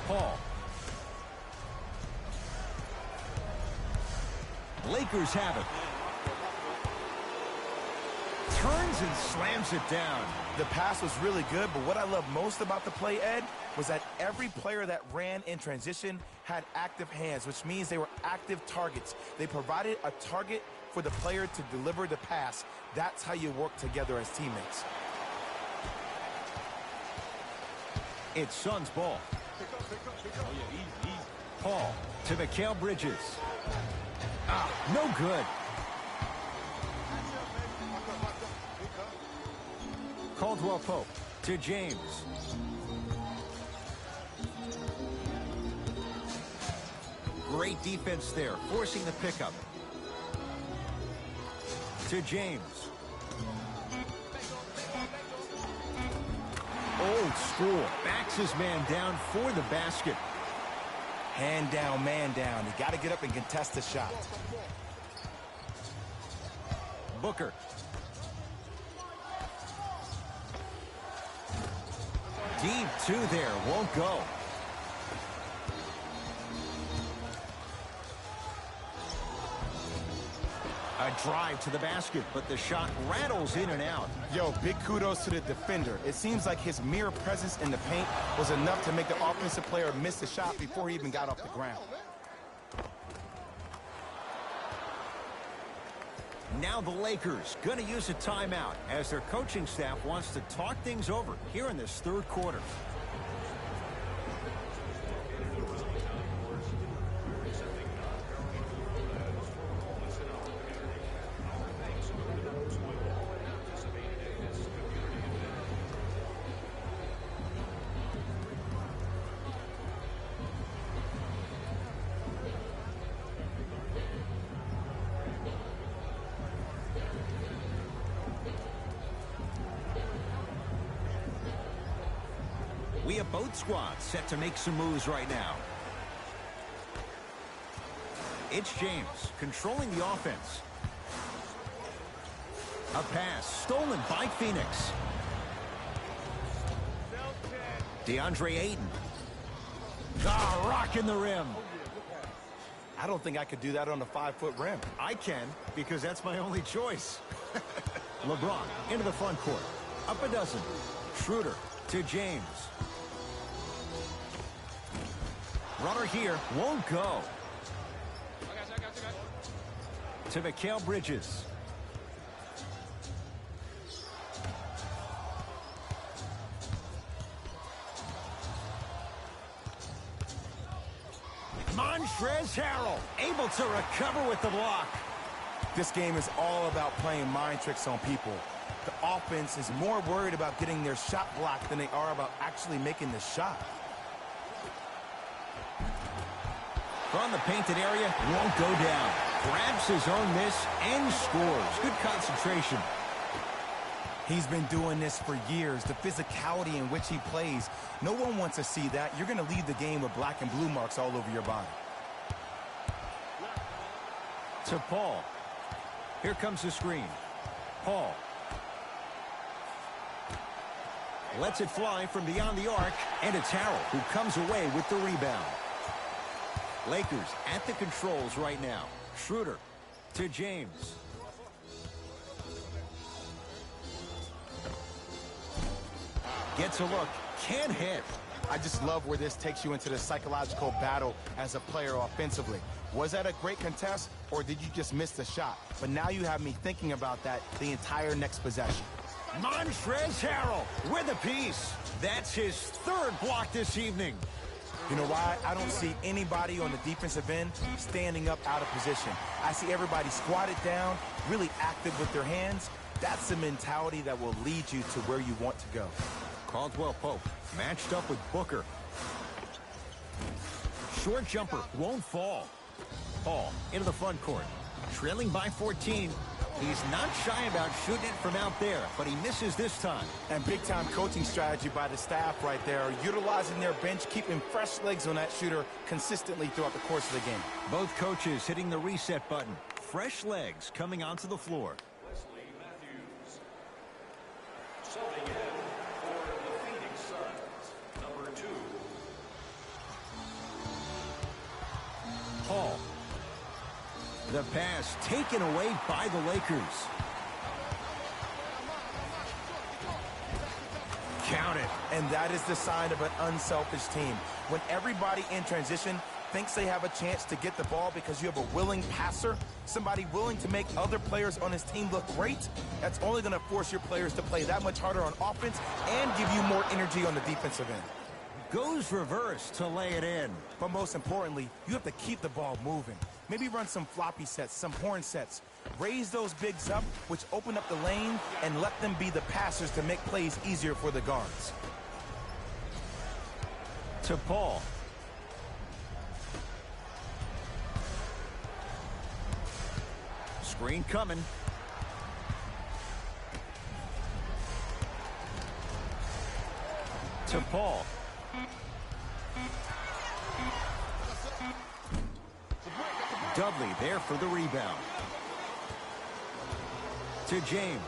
S1: Paul. Lakers have it. Turns and slams it down.
S2: The pass was really good, but what I love most about the play, Ed, was that every player that ran in transition had active hands, which means they were active targets. They provided a target for the player to deliver the pass. That's how you work together as teammates.
S1: It's Suns ball. Paul to Mikal Bridges. No good. Caldwell-Pope to James. Great defense there, forcing the pickup. To James. Old school. Backs his man down for the basket.
S2: Hand down, man down. You got to get up and contest the shot.
S1: Booker. Deep two there, won't go. A drive to the basket, but the shot rattles in and out.
S2: Yo, big kudos to the defender. It seems like his mere presence in the paint was enough to make the offensive player miss the shot before he even got off the ground.
S1: Now the Lakers going to use a timeout as their coaching staff wants to talk things over here in this third quarter. We have both squads set to make some moves right now. It's James controlling the offense. A pass stolen by Phoenix. DeAndre Ayton. Ah, rocking the rim.
S2: I don't think I could do that on a 5-foot rim.
S1: I can, because that's my only choice. LeBron into the front court. Up a dozen. Schroeder to James. Runner here. Won't go. To Mikal Bridges. Montrezl Harrell able to recover with the block.
S2: This game is all about playing mind tricks on people. The offense is more worried about getting their shot blocked than they are about actually making the shot.
S1: From the painted area, won't go down. Grabs his own miss and scores. Good concentration.
S2: He's been doing this for years. The physicality in which he plays, no one wants to see that. You're going to leave the game with black and blue marks all over your body.
S1: To Paul. Here comes the screen. Paul. Lets it fly from beyond the arc, and it's Harrell who comes away with the rebound. Lakers at the controls right now. Schroeder to James. Gets a look. Can't hit.
S2: I just love where this takes you into the psychological battle as a player offensively. Was that a great contest, or did you just miss the shot? But now you have me thinking about that the entire next possession.
S1: Montrezl Harrell with a piece. That's his third block this evening.
S2: You know why? I don't see anybody on the defensive end standing up out of position. I see everybody squatted down, really active with their hands. That's the mentality that will lead you to where you want to go.
S1: Caldwell Pope matched up with Booker. Short jumper won't fall. Paul into the front court. Trailing by 14. He's not shy about shooting it from out there, but he misses this time.
S2: And big-time coaching strategy by the staff right there, utilizing their bench, keeping fresh legs on that shooter consistently throughout the course of the game.
S1: Both coaches hitting the reset button. Fresh legs coming onto the floor.
S5: Subbing in for the Phoenix Suns, number 2.
S1: Paul. The pass taken away by the Lakers. Count it.
S2: And that is the sign of an unselfish team. When everybody in transition thinks they have a chance to get the ball because you have a willing passer, somebody willing to make other players on his team look great, that's only going to force your players to play that much harder on offense and give you more energy on the defensive end.
S1: Goes reverse to lay it in.
S2: But most importantly, you have to keep the ball moving. Maybe run some floppy sets, some horn sets. Raise those bigs up, which open up the lane, and let them be the passers to make plays easier for the guards.
S1: To Paul. Screen coming. To Paul. Dudley there for the rebound. To James.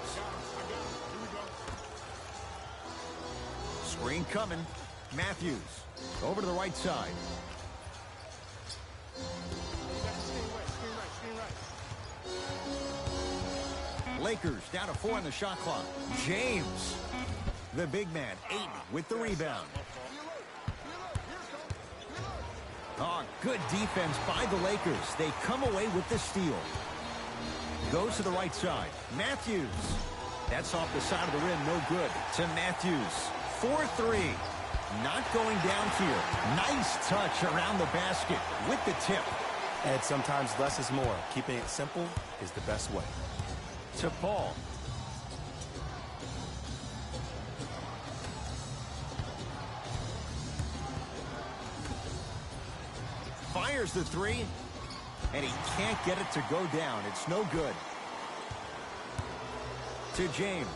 S1: Screen coming. Matthews over to the right side. Lakers down to 4 on the shot clock. James, the big man, 8 with the rebound. Oh, good defense by the Lakers. They come away with the steal. Goes to the right side. Matthews. That's off the side of the rim. No good. To Matthews. 4-3. Not going down here. Nice touch around the basket with the tip.
S2: And sometimes less is more. Keeping it simple is the best way.
S1: To Paul. Fires the three, and he can't get it to go down. It's no good. To James.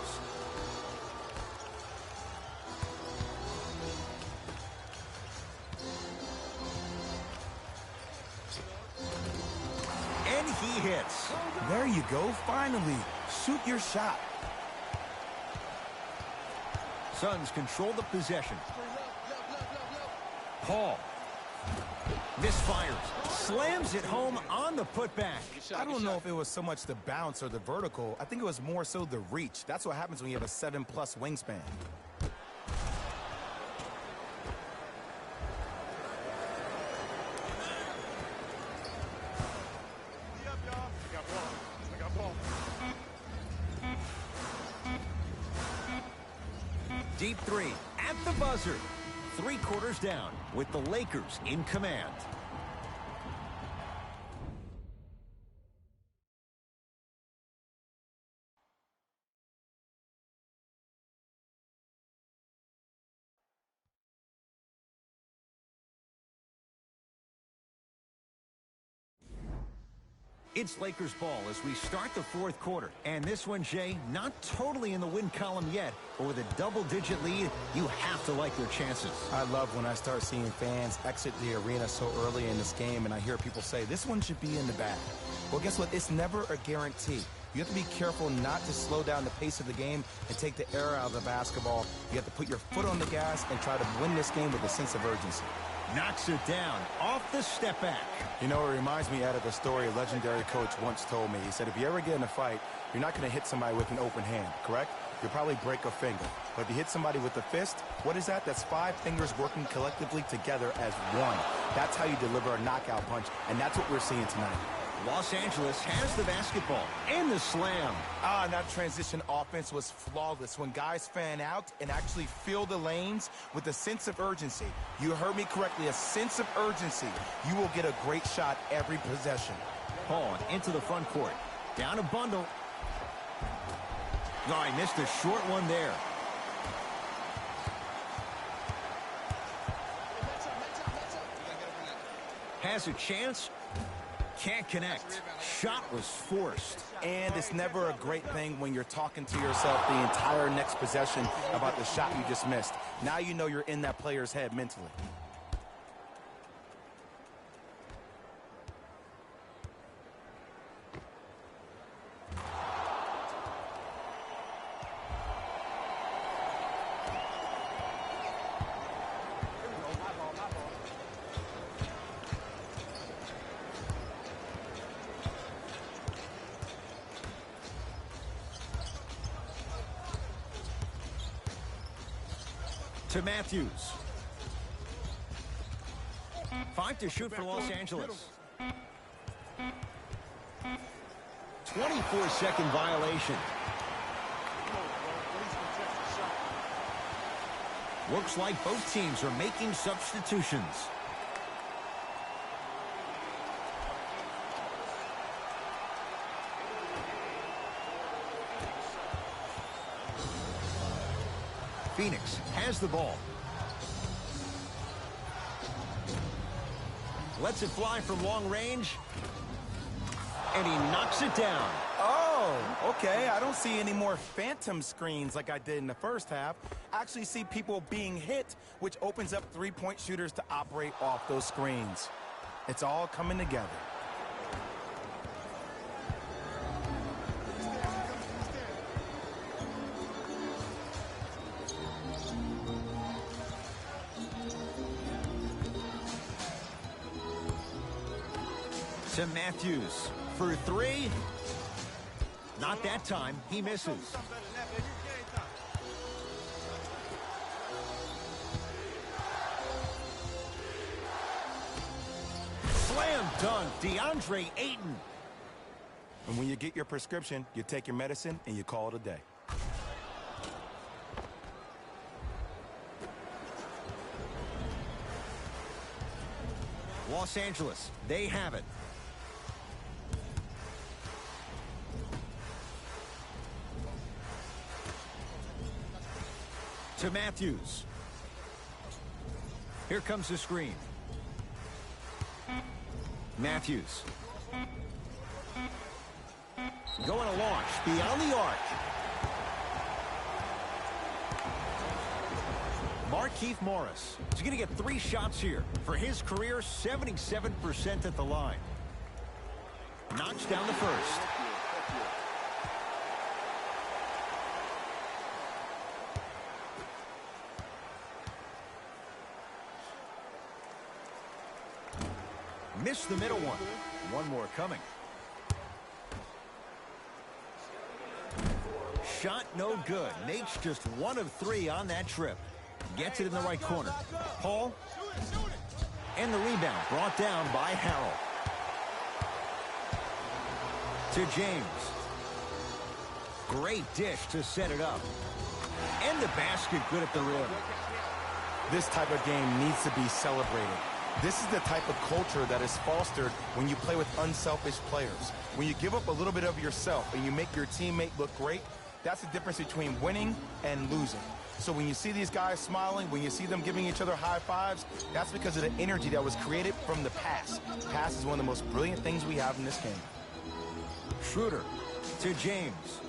S1: And he hits.
S2: There you go. Finally, shoot your shot.
S1: Suns control the possession. Paul. Misfires. Slams it home on the putback.
S2: I don't know if it was so much the bounce or the vertical. I think it was more so the reach. That's what happens when you have a 7+ wingspan.
S1: Deep three at the buzzer. 3 quarters down with the Lakers in command. It's Lakers ball as we start the 4th quarter. And this one, Jay, not totally in the win column yet, but with a double-digit lead, you have to like their chances.
S2: I love when I start seeing fans exit the arena so early in this game, and I hear people say, this one should be in the bag. Well, guess what? It's never a guarantee. You have to be careful not to slow down the pace of the game and take the air out of the basketball. You have to put your foot on the gas and try to win this game with a sense of urgency.
S1: Knocks it down off the step back.
S2: You know, it reminds me out of a story a legendary coach once told me. He said, if you ever get in a fight, you're not going to hit somebody with an open hand, correct? You'll probably break a finger. But if you hit somebody with a fist, what is that? That's 5 fingers working collectively together as one. That's how you deliver a knockout punch, and that's what we're seeing tonight.
S1: Los Angeles has the basketball and the slam.
S2: And that transition offense was flawless when guys fan out and actually fill the lanes with a sense of urgency. You heard me correctly, a sense of urgency. You will get a great shot every possession.
S1: Paul into the front court. Down a bundle. Oh, he missed a short one there. Has a chance. Can't connect. Shot was forced.
S2: And it's never a great thing when you're talking to yourself the entire next possession about the shot you just missed. Now you know you're in that player's head mentally.
S1: To Matthews. 5 to shoot for Los Angeles. 24-second violation. Looks like both teams are making substitutions. Phoenix has the ball. Lets it fly from long range. And he knocks it down.
S2: Oh, okay. I don't see any more phantom screens like I did in the first half. I actually see people being hit, which opens up three-point shooters to operate off those screens. It's all coming together.
S1: To Matthews for 3. Not that time. He misses. Slam dunk, DeAndre Ayton.
S2: And when you get your prescription, you take your medicine and you call it a day.
S1: Los Angeles, they have it. To Matthews. Here comes the screen. Matthews. Going to launch beyond the arc. Markieff Morris is going to get 3 shots here. For his career, 77% at the line. Knocks down the first. Missed the middle one. One more coming. Shot no good. Makes just 1 of 3 on that trip. Gets it in the right corner. Paul. And the rebound brought down by Harrell. To James. Great dish to set it up. And the basket good at the rim.
S2: This type of game needs to be celebrated. This is the type of culture that is fostered when you play with unselfish players. When you give up a little bit of yourself and you make your teammate look great, that's the difference between winning and losing. So when you see these guys smiling, when you see them giving each other high fives, that's because of the energy that was created from the pass. Pass is one of the most brilliant things we have in this game.
S1: Schroeder to James.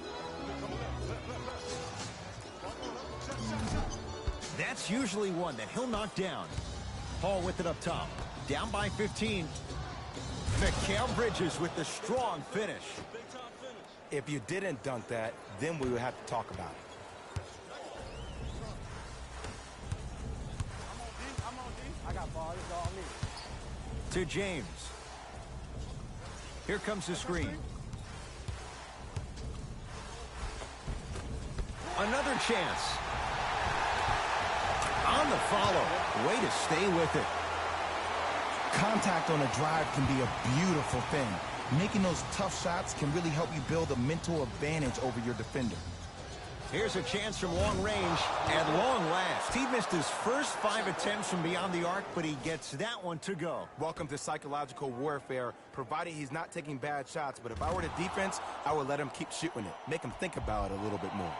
S1: That's usually one that he'll knock down. Paul with it up top. Down by 15. Mikal Bridges with the strong finish.
S2: If you didn't dunk that, then we would have to talk about it.
S6: I got ball. It's all me.
S1: To James. Here comes the screen. Another chance. On the follow. Way to stay with it.
S2: Contact on a drive can be a beautiful thing. Making those tough shots can really help you build a mental advantage over your defender.
S1: Here's a chance from long range at long last. He missed his first 5 attempts from beyond the arc, but he gets that one to go.
S2: Welcome to psychological warfare, provided he's not taking bad shots. But if I were the defense, I would let him keep shooting it. Make him think about it a little bit more.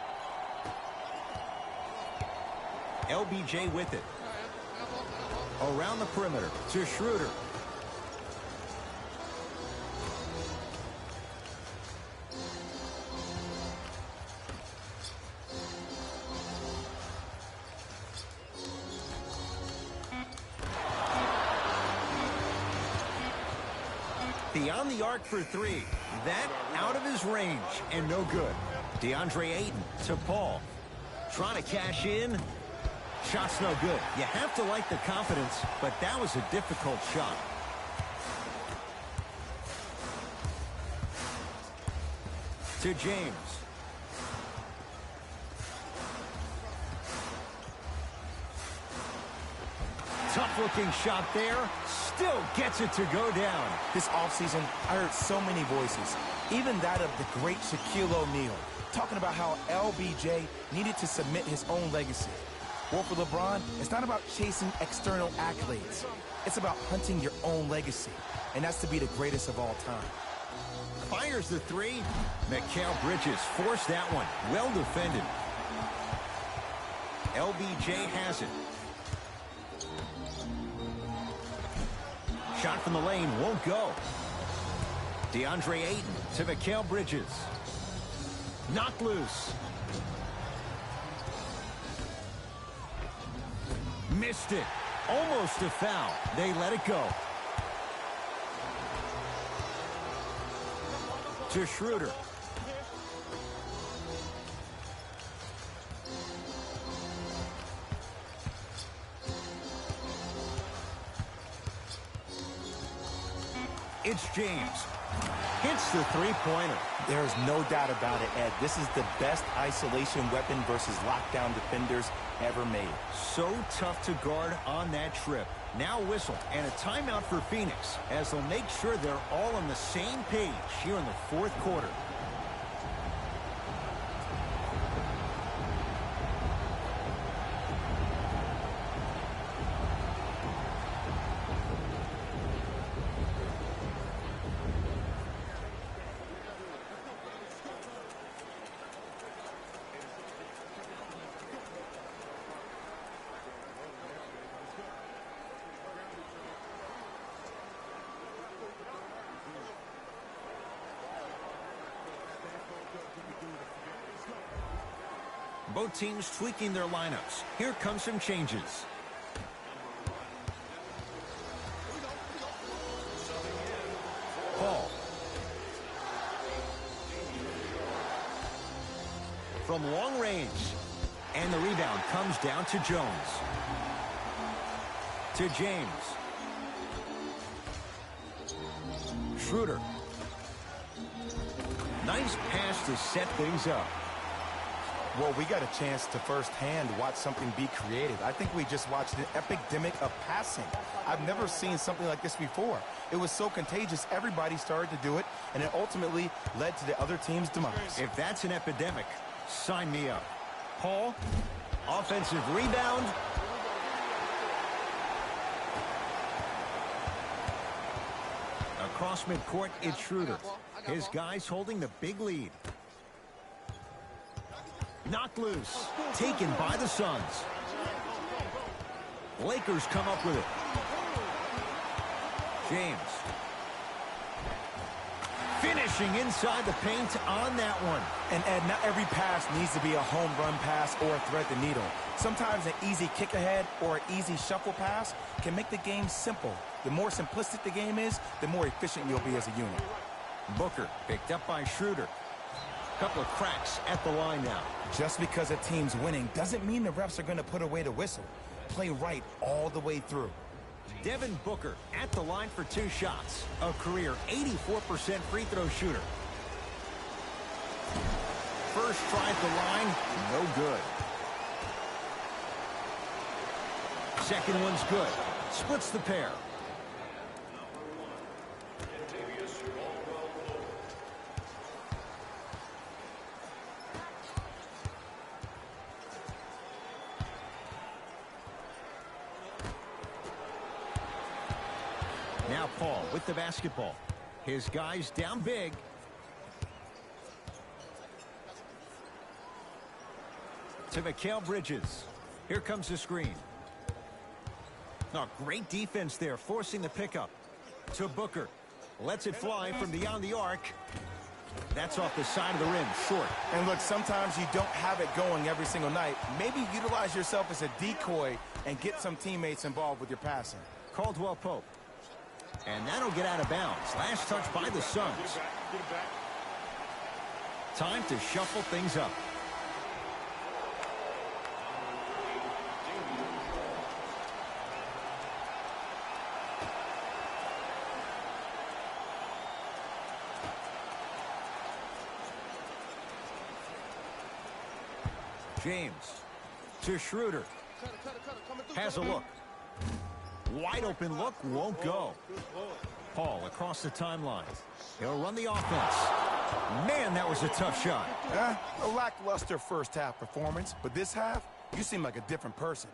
S1: LBJ with it. Around the perimeter to Schroeder. Beyond the arc for 3. That out of his range and no good. DeAndre Ayton to Paul. Trying to cash in. Shot's no good. You have to like the confidence, but that was a difficult shot. To James. Tough-looking shot there. Still gets it to go down.
S2: This offseason, I heard so many voices, even that of the great Shaquille O'Neal, talking about how LBJ needed to submit his own legacy. Well, for LeBron, it's not about chasing external accolades. It's about hunting your own legacy, and that's to be the greatest of all time.
S1: Fires the 3. Mikal Bridges forced that one. Well defended. LBJ has it. Shot from the lane won't go. DeAndre Ayton to Mikal Bridges. Knocked loose. Missed it. Almost a foul. They let it go. To Schroeder. It's James. Hits the three-pointer.
S2: There's no doubt about it, Ed. This is the best isolation weapon versus lockdown defenders ever made.
S1: So tough to guard on that trip. Now whistle and a timeout for Phoenix as they'll make sure they're all on the same page here in the fourth quarter. Both teams tweaking their lineups. Here come some changes. Paul. From long range. And the rebound comes down to Jones. To James. Schroeder. Nice pass to set things up.
S2: Well, we got a chance to firsthand watch something be creative. I think we just watched an epidemic of passing. I've never seen something like this before. It was so contagious, everybody started to do it, and it ultimately led to the other team's demise.
S1: If that's an epidemic, sign me up. Paul, offensive rebound. Across midcourt, it's Schroeder. His guys holding the big lead. Knocked loose. Taken by the Suns. Lakers come up with it. James. Finishing inside the paint on that one.
S2: And Ed, not every pass needs to be a home run pass or thread the needle. Sometimes an easy kick ahead or an easy shuffle pass can make the game simple. The more simplistic the game is, the more efficient you'll be as a unit.
S1: Booker picked up by Schroeder. Couple of cracks at the line now.
S2: Just because a team's winning doesn't mean the refs are going to put away the whistle. Play right all the way through.
S1: Devin Booker at the line for 2 shots. A career 84% free throw shooter. First try at the line, no good. Second one's good. Splits the pair. Now Paul with the basketball. His guys down big. To Mikal Bridges. Here comes the screen. Oh, great defense there, forcing the pickup. To Booker. Lets it fly from beyond the arc. That's off the side of the rim, short.
S2: And look, sometimes you don't have it going every single night. Maybe utilize yourself as a decoy and get some teammates involved with your passing.
S1: Caldwell Pope. And that'll get out of bounds. Last touch by the Suns. Time to shuffle things up. James to Schroeder. Has a look. Wide open look, won't go. Paul across the timeline. He'll run the offense. Man, that was a tough shot.
S2: A lackluster first half performance, but this half, you seem like a different person.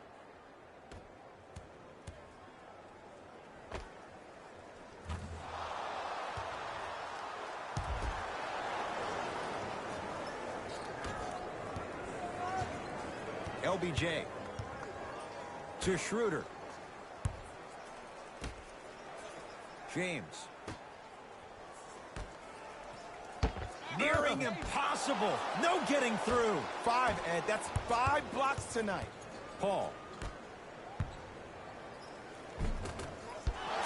S1: LBJ to Schroeder. James. Nearing impossible. No getting through.
S2: 5, Ed. That's 5 blocks tonight.
S1: Paul.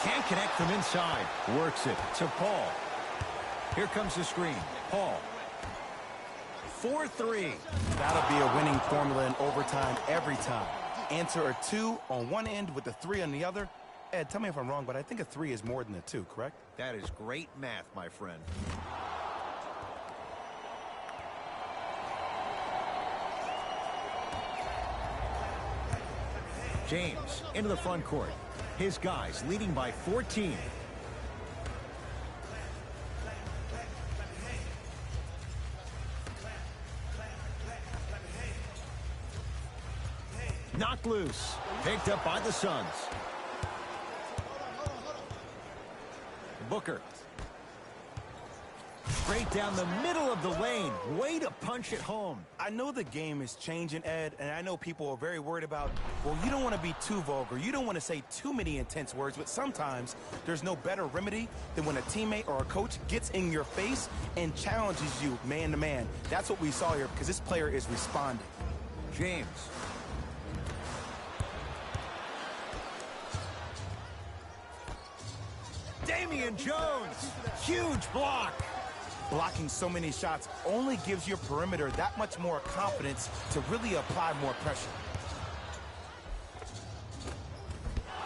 S1: Can't connect from inside. Works it to Paul. Here comes the screen. Paul. 4-3.
S2: That'll be a winning formula in overtime every time. Answer a 2 on one end with a 3 on the other. Ed, tell me if I'm wrong, but I think a 3 is more than a 2, correct?
S1: That is great math, my friend. James into the front court. His guys leading by 14. Knocked loose. Picked up by the Suns. Booker. Straight down the middle of the lane. Way to punch it home.
S2: I know the game is changing, Ed, and I know people are very worried about, well, you don't want to be too vulgar. You don't want to say too many intense words, but sometimes there's no better remedy than when a teammate or a coach gets in your face and challenges you man to man. That's what we saw here because this player is responding.
S1: James. Damian Jones. Huge block.
S2: Blocking so many shots only gives your perimeter that much more confidence to really apply more pressure.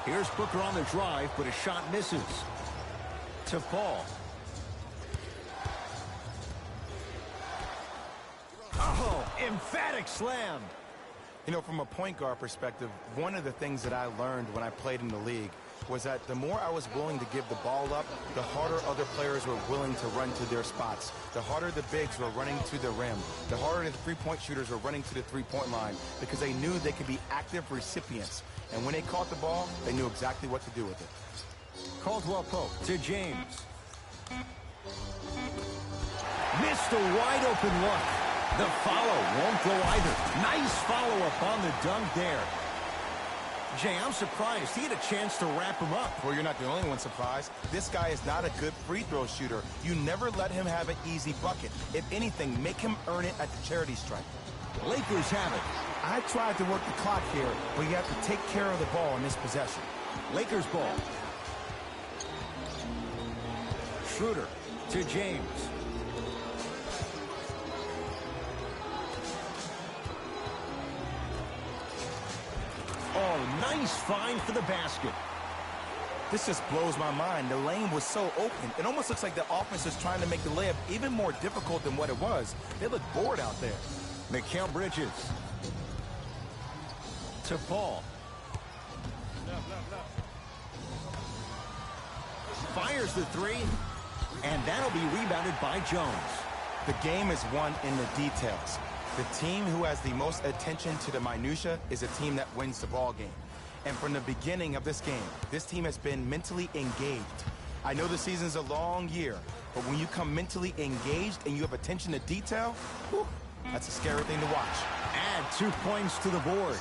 S1: Here's Booker on the drive, but a shot misses. To Paul. Emphatic slam.
S2: You know, from a point guard perspective, one of the things that I learned when I played in the league was that the more I was willing to give the ball up, the harder other players were willing to run to their spots. The harder the bigs were running to the rim. The harder the three-point shooters were running to the three-point line because they knew they could be active recipients. And when they caught the ball, they knew exactly what to do with it.
S1: Caldwell Pope to James. Missed a wide open look. The follow won't go either. Nice follow-up on the dunk there. Jay, I'm surprised. He had a chance to wrap him up.
S2: Well, you're not the only one surprised. This guy is not a good free throw shooter. You never let him have an easy bucket. If anything, make him earn it at the charity stripe.
S1: Lakers have it.
S2: I tried to work the clock here, but you have to take care of the ball in this possession.
S1: Lakers ball. Schroeder to James. Oh, nice find for the basket.
S2: This just blows my mind. The lane was so open. It almost looks like the offense is trying to make the layup even more difficult than what it was. They look bored out there.
S1: Mikal Bridges. To Paul. Fires the three. And that'll be rebounded by Jones.
S2: The game is won in the details. The team who has the most attention to the minutia is a team that wins the ball game. And from the beginning of this game, this team has been mentally engaged. I know the season's a long year, but when you come mentally engaged and you have attention to detail, whew, that's a scary thing to watch.
S1: Add 2 points to the board.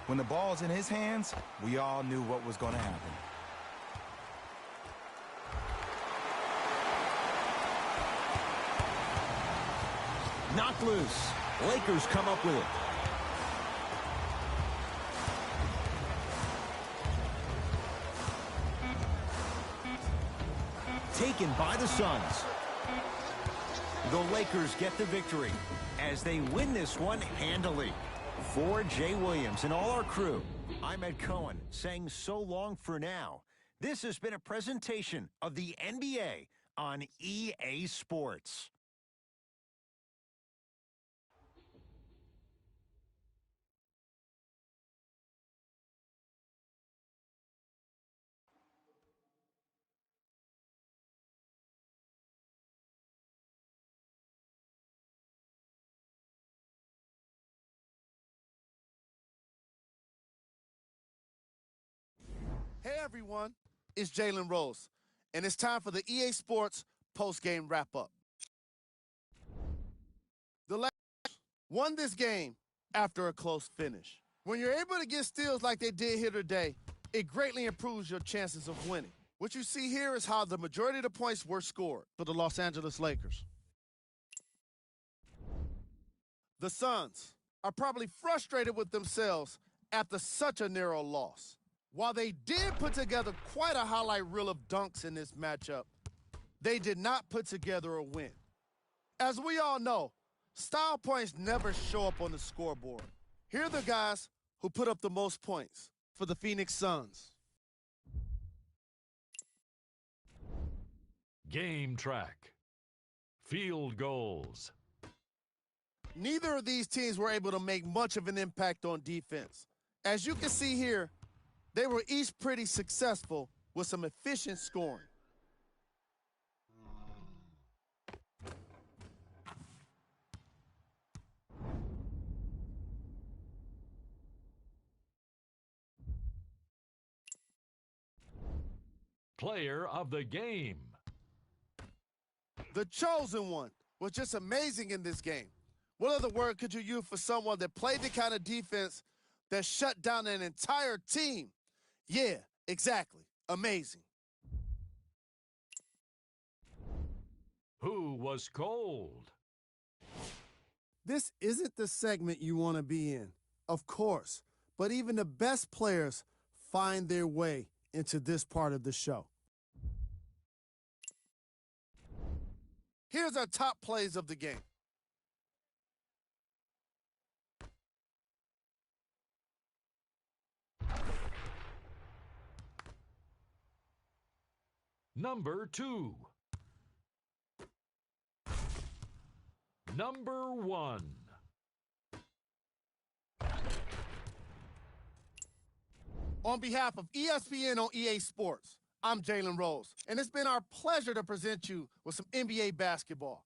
S2: When the ball's in his hands, we all knew what was going to happen.
S1: Knocked loose. Lakers come up with it. Taken by the Suns. The Lakers get the victory as they win this one handily. For Jay Williams and all our crew, I'm Ed Cohen saying so long for now. This has been a presentation of the NBA on EA Sports.
S4: Hey everyone, it's Jalen Rose, and it's time for the EA Sports post-game wrap-up. The Lakers won this game after a close finish. When you're able to get steals like they did here today, it greatly improves your chances of winning. What you see here is how the majority of the points were scored for the Los Angeles Lakers. The Suns are probably frustrated with themselves after such a narrow loss. While they did put together quite a highlight reel of dunks in this matchup, they did not put together a win. As we all know, style points never show up on the scoreboard. Here are the guys who put up the most points for the Phoenix Suns.
S5: Game track. Field goals.
S4: Neither of these teams were able to make much of an impact on defense. As you can see here, they were each pretty successful with some efficient scoring.
S5: Player of the game.
S4: The chosen one was just amazing in this game. What other word could you use for someone that played the kind of defense that shut down an entire team? Yeah, exactly. Amazing.
S5: Who was cold?
S3: This isn't the segment you want to be in, of course, but even the best players find their way into this part of the show.
S4: Here's our top plays of the game.
S5: Number 2. Number 1.
S4: On behalf of ESPN on EA Sports, I'm Jalen Rose, and it's been our pleasure to present you with some NBA basketball.